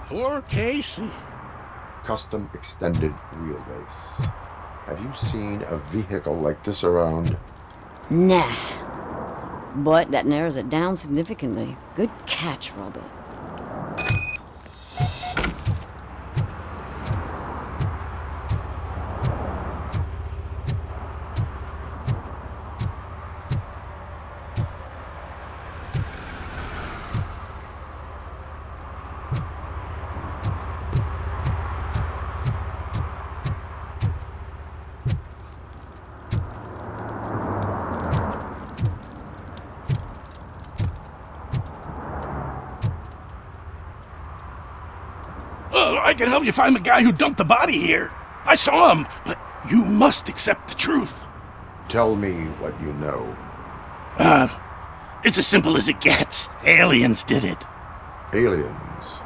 S22: Poor Casey.
S12: Custom extended wheelbase. Have you seen a vehicle like this around?
S16: Nah. But that narrows it down significantly. Good catch, Robert.
S22: I can help you find the guy who dumped the body here. I saw him, but you must accept the truth.
S12: Tell me what you know.
S22: It's as simple as it gets. Aliens did it.
S12: Aliens?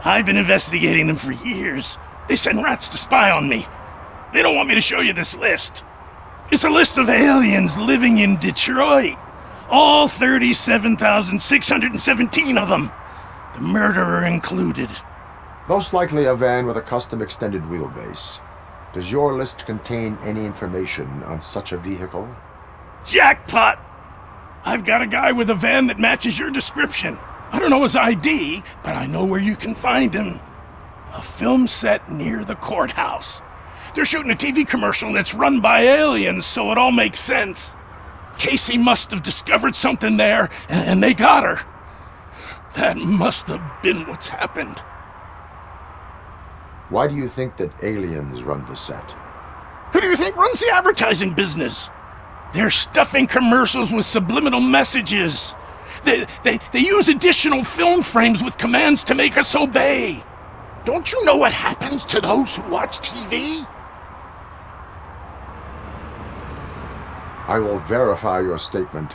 S22: I've been investigating them for years. They send rats to spy on me. They don't want me to show you this list. It's a list of aliens living in Detroit. All 37,617 of them. The murderer included.
S12: Most likely a van with a custom extended wheelbase. Does your list contain any information on such a vehicle?
S22: Jackpot! I've got a guy with a van that matches your description. I don't know his ID, but I know where you can find him. A film set near the courthouse. They're shooting a TV commercial and it's run by aliens, so it all makes sense. Casey must have discovered something there, and they got her. That must have been what's happened.
S12: Why do you think that aliens run the set?
S22: Who do you think runs the advertising business? They're stuffing commercials with subliminal messages. They use additional film frames with commands to make us obey. Don't you know what happens to those who watch TV?
S12: I will verify your statement.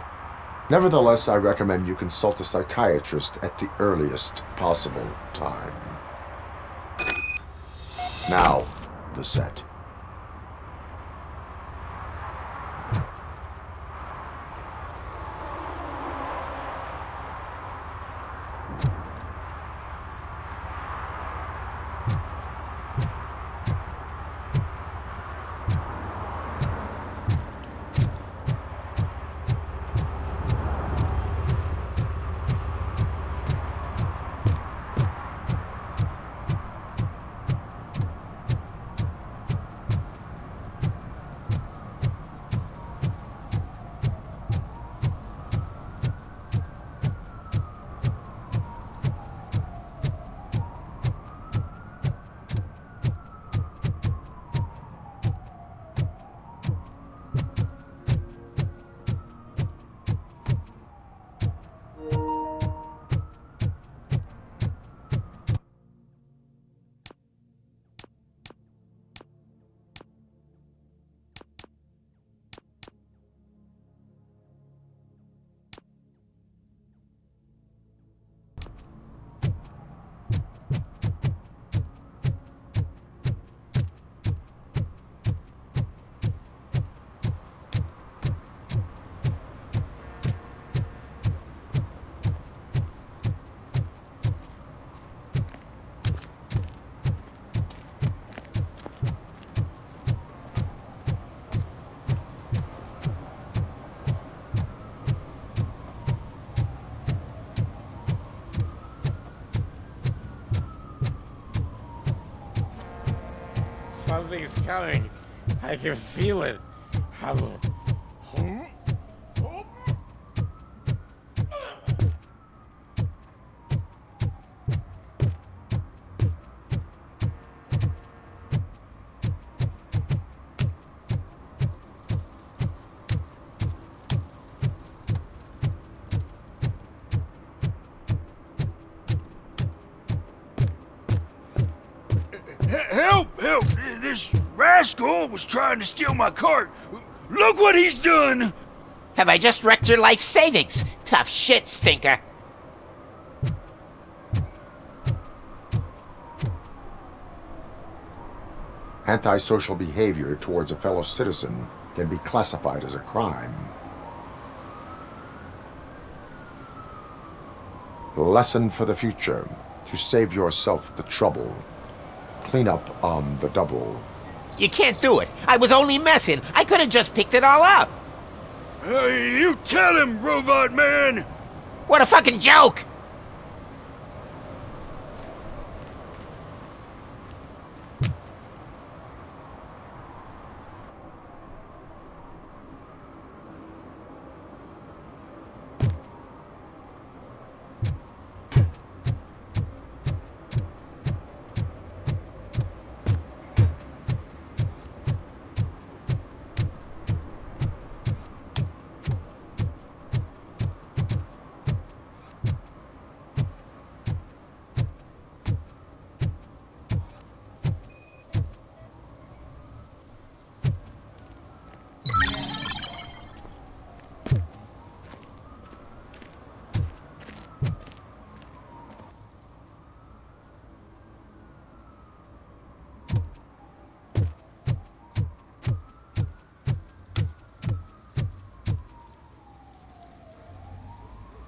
S12: Nevertheless, I recommend you consult a psychiatrist at the earliest possible time. Now, the set.
S13: Something's coming. I can feel it.
S5: Help! Help! This rascal was trying to steal my cart. Look what he's done!
S9: Have I just wrecked your life savings? Tough shit, stinker.
S12: Antisocial behavior towards a fellow citizen can be classified as a crime. Lesson for the future: to save yourself the trouble, clean up on the double.
S9: You can't do it. I was only messing. I could have just picked it all up.
S5: You tell him, Robot Man!
S9: What a fucking joke!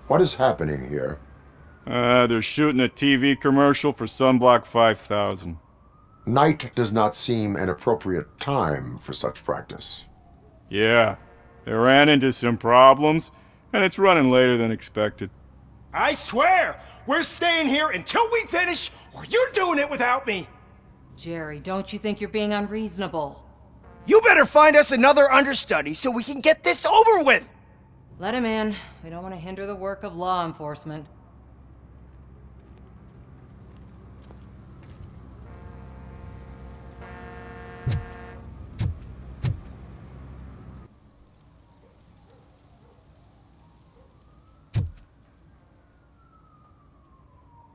S12: What is happening here?
S11: They're shooting a TV commercial for Sunblock 5000.
S12: Night does not seem an appropriate time for such practice.
S11: Yeah, they ran into some problems, and it's running later than expected.
S15: I swear, we're staying here until we finish, or you're doing it without me!
S14: Jerry, don't you think you're being unreasonable?
S15: You better find us another understudy so we can get this over with!
S14: Let him in. We don't want to hinder the work of law enforcement.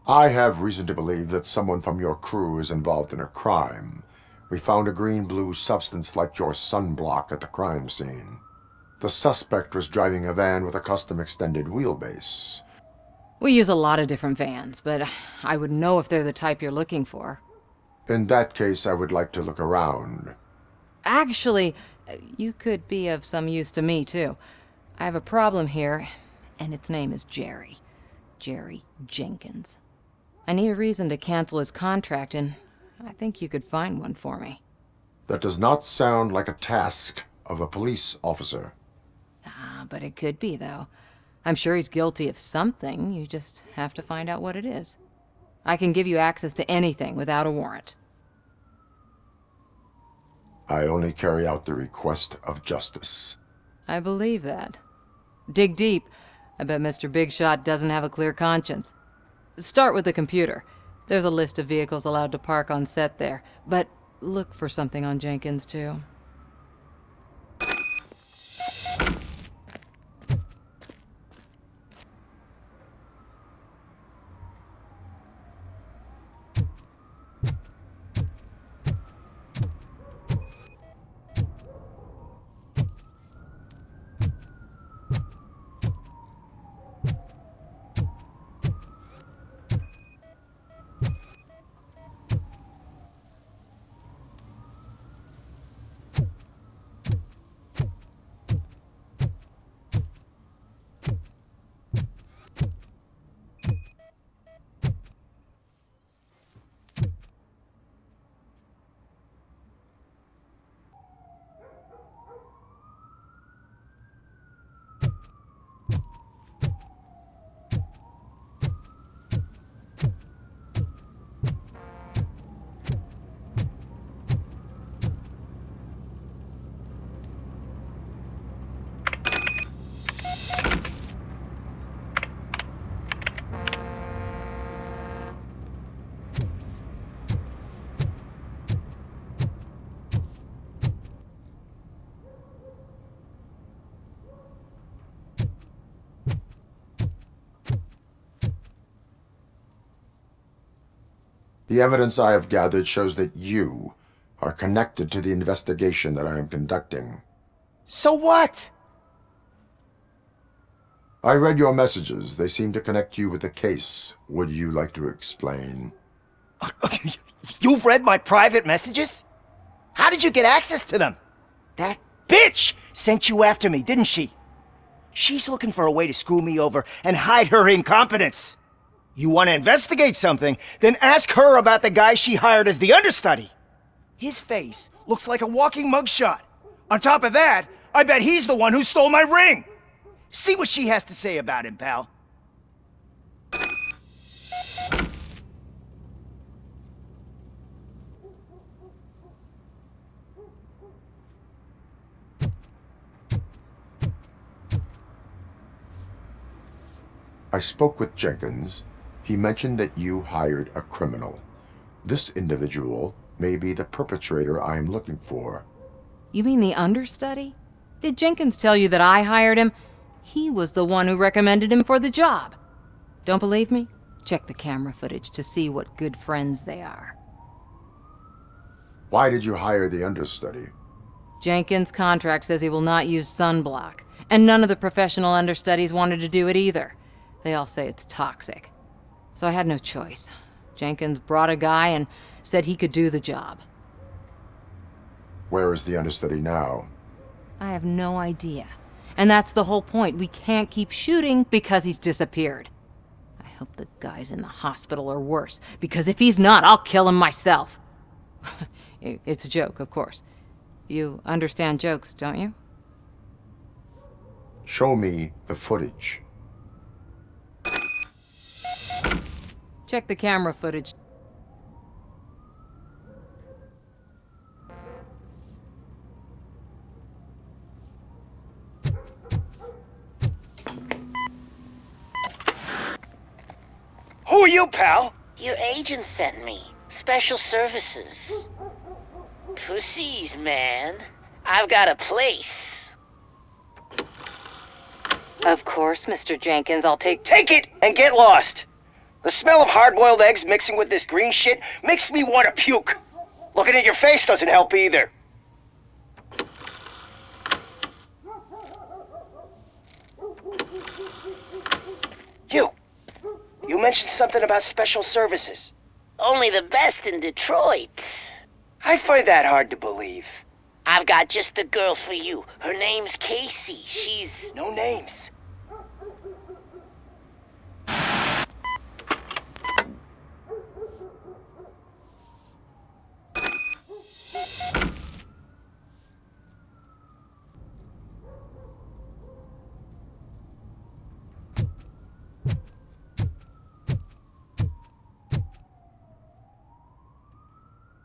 S12: I have reason to believe that someone from your crew is involved in a crime. We found a green-blue substance like your sunblock at the crime scene. The suspect was driving a van with a custom extended wheelbase.
S14: We use a lot of different vans, but I would know if they're the type you're looking for.
S12: In that case, I would like to look around.
S14: Actually, you could be of some use to me, too. I have a problem here, and its name is Jerry. Jerry Jenkins. I need a reason to cancel his contract, and I think you could find one for me.
S12: That does not sound like a task of a police officer.
S14: But it could be, though. I'm sure he's guilty of something. You just have to find out what it is. I can give you access to anything without a warrant.
S12: I only carry out the request of justice.
S14: I believe that. Dig deep. I bet Mr. Big Shot doesn't have a clear conscience. Start with the computer. There's a list of vehicles allowed to park on set there. But look for something on Jenkins, too.
S12: The evidence I have gathered shows that you are connected to the investigation that I am conducting.
S13: So what?
S12: I read your messages. They seem to connect you with the case. Would you like to explain?
S13: You've read my private messages? How did you get access to them? That bitch sent you after me, didn't she? She's looking for a way to screw me over and hide her incompetence. You want to investigate something, then ask her about the guy she hired as the understudy. His face looks like a walking mugshot. On top of that, I bet he's the one who stole my ring. See what she has to say about him, pal.
S12: I spoke with Jenkins. He mentioned that you hired a criminal. This individual may be the perpetrator I am looking for.
S14: You mean the understudy? Did Jenkins tell you that I hired him? He was the one who recommended him for the job. Don't believe me? Check the camera footage to see what good friends they are.
S12: Why did you hire the understudy?
S14: Jenkins' contract says he will not use sunblock, and none of the professional understudies wanted to do it either. They all say it's toxic. So I had no choice. Jenkins brought a guy and said he could do the job.
S12: Where is the understudy now?
S14: I have no idea. And that's the whole point. We can't keep shooting because he's disappeared. I hope the guy's in the hospital or worse, because if he's not, I'll kill him myself. It's a joke, of course. You understand jokes, don't you?
S12: Show me the footage.
S14: Check the camera footage.
S13: Who are you, pal?
S9: Your agent sent me. Special services. Pussies, man. I've got a place.
S14: Of course, Mr. Jenkins, I'll take
S13: it and get lost. The smell of hard-boiled eggs mixing with this green shit makes me want to puke. Looking at your face doesn't help either. You mentioned something about special services.
S9: Only the best in Detroit.
S13: I find that hard to believe.
S9: I've got just the girl for you. Her name's Casey. She's...
S13: No names.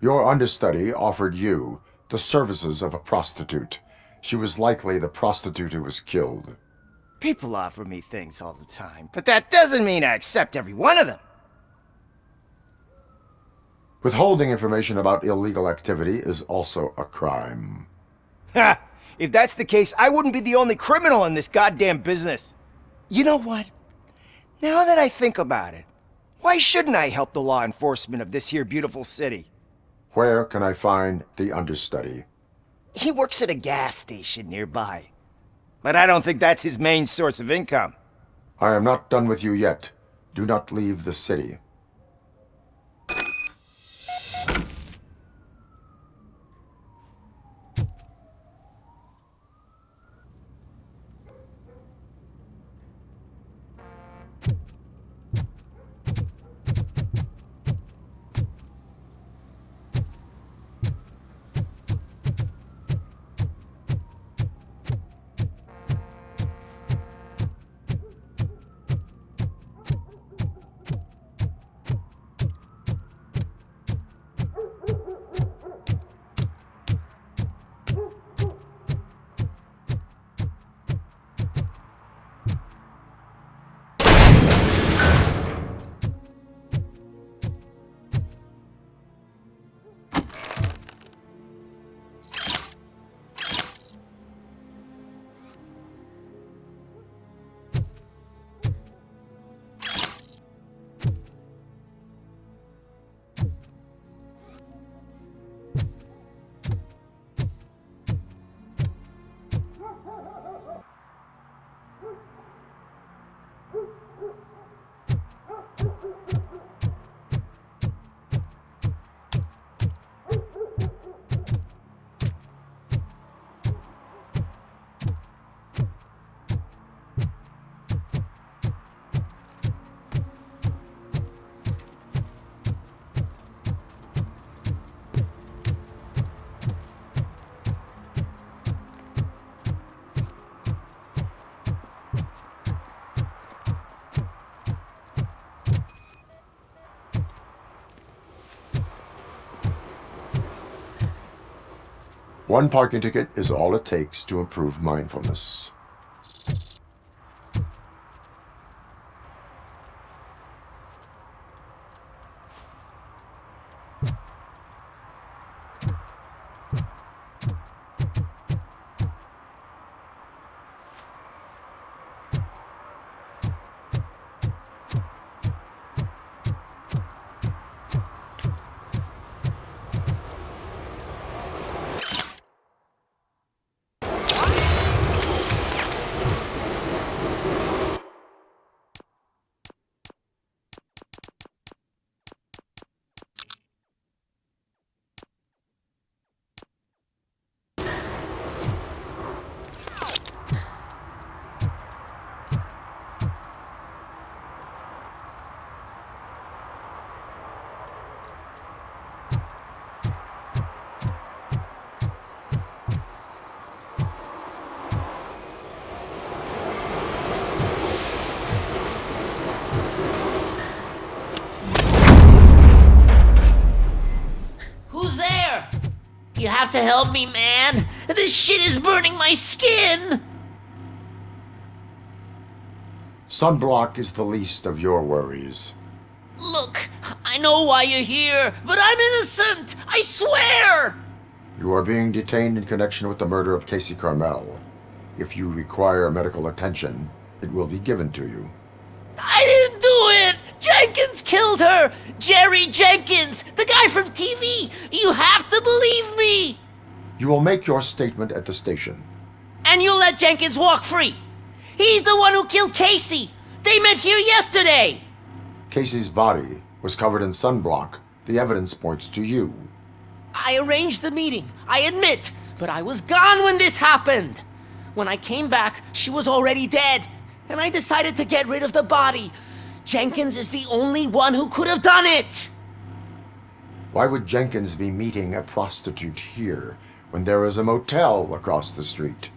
S12: Your understudy offered you the services of a prostitute. She was likely the prostitute who was killed.
S13: People offer me things all the time, but that doesn't mean I accept every one of them.
S12: Withholding information about illegal activity is also a crime.
S13: Ha! If that's the case, I wouldn't be the only criminal in this goddamn business. You know what? Now that I think about it, why shouldn't I help the law enforcement of this here beautiful city?
S12: Where can I find the understudy?
S13: He works at a gas station nearby. But I don't think that's his main source of income.
S12: I am not done with you yet. Do not leave the city. One parking ticket is all it takes to improve mindfulness.
S9: Who's there? You have to help me, man. This shit is burning my skin.
S12: Sunblock is the least of your worries.
S9: Look, I know why you're here, but I'm innocent. I swear.
S12: You are being detained in connection with the murder of Casey Carmel. If you require medical attention, it will be given to you.
S9: I didn't do it. Jenkins killed her. Jerry Jenkins, the guy from TV. You have to believe me.
S12: You will make your statement at the station.
S9: And you'll let Jenkins walk free. He's the one who killed Casey. They met here yesterday.
S12: Casey's body was covered in sunblock. The evidence points to you.
S9: I arranged the meeting, I admit, but I was gone when this happened. When I came back, she was already dead, and I decided to get rid of the body. Jenkins is the only one who could have done it.
S12: Why would Jenkins be meeting a prostitute here when there is a motel across the street?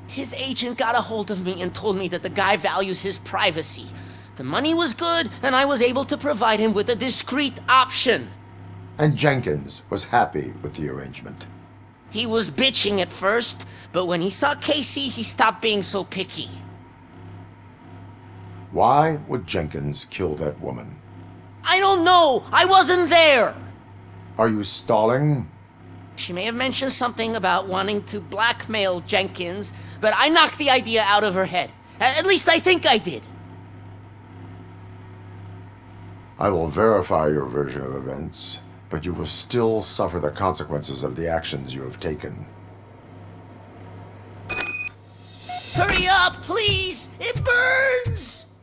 S9: His agent got a hold of me and told me that the guy values his privacy. The money was good, and I was able to provide him with a discreet option.
S12: And Jenkins was happy with the arrangement.
S9: He was bitching at first, but when he saw Casey, he stopped being so picky.
S12: Why would Jenkins kill that woman?
S9: I don't know. I wasn't there.
S12: Are you stalling?
S9: She may have mentioned something about wanting to blackmail Jenkins, but I knocked the idea out of her head. At least I think I did.
S12: I will verify your version of events, but you will still suffer the consequences of the actions you have taken.
S9: Hurry up, please! It burns!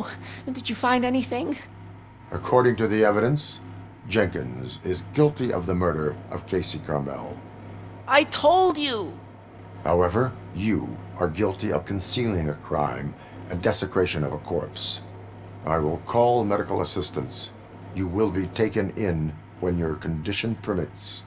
S9: So, did you find anything?
S12: According to the evidence, Jenkins is guilty of the murder of Casey Carmel.
S9: I told you!
S12: However, you are guilty of concealing a crime and desecration of a corpse. I will call medical assistance. You will be taken in when your condition permits.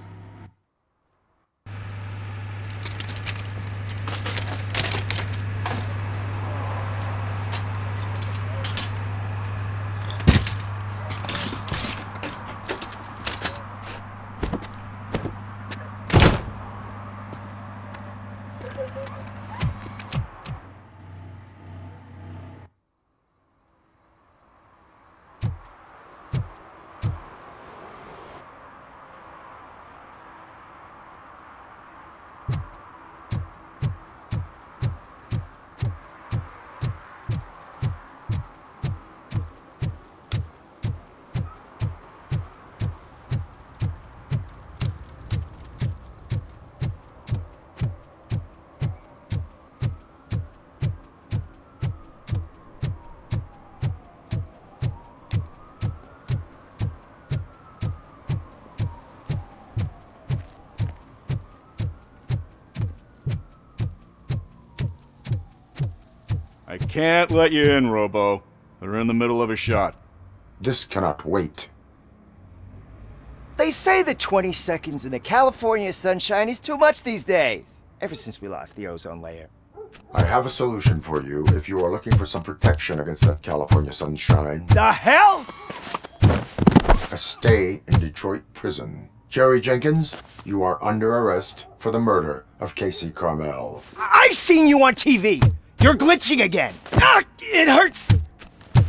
S11: I can't let you in, Robo. They're in the middle of a shot.
S12: This cannot wait.
S13: They say that 20 seconds in the California sunshine is too much these days. Ever since we lost the ozone layer.
S12: I have a solution for you if you are looking for some protection against that California sunshine.
S13: The hell?
S12: A stay in Detroit prison. Jerry Jenkins, you are under arrest for the murder of Casey Carmel.
S13: I seen you on TV! You're glitching again! Ah, it hurts!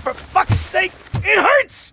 S13: For fuck's sake, it hurts!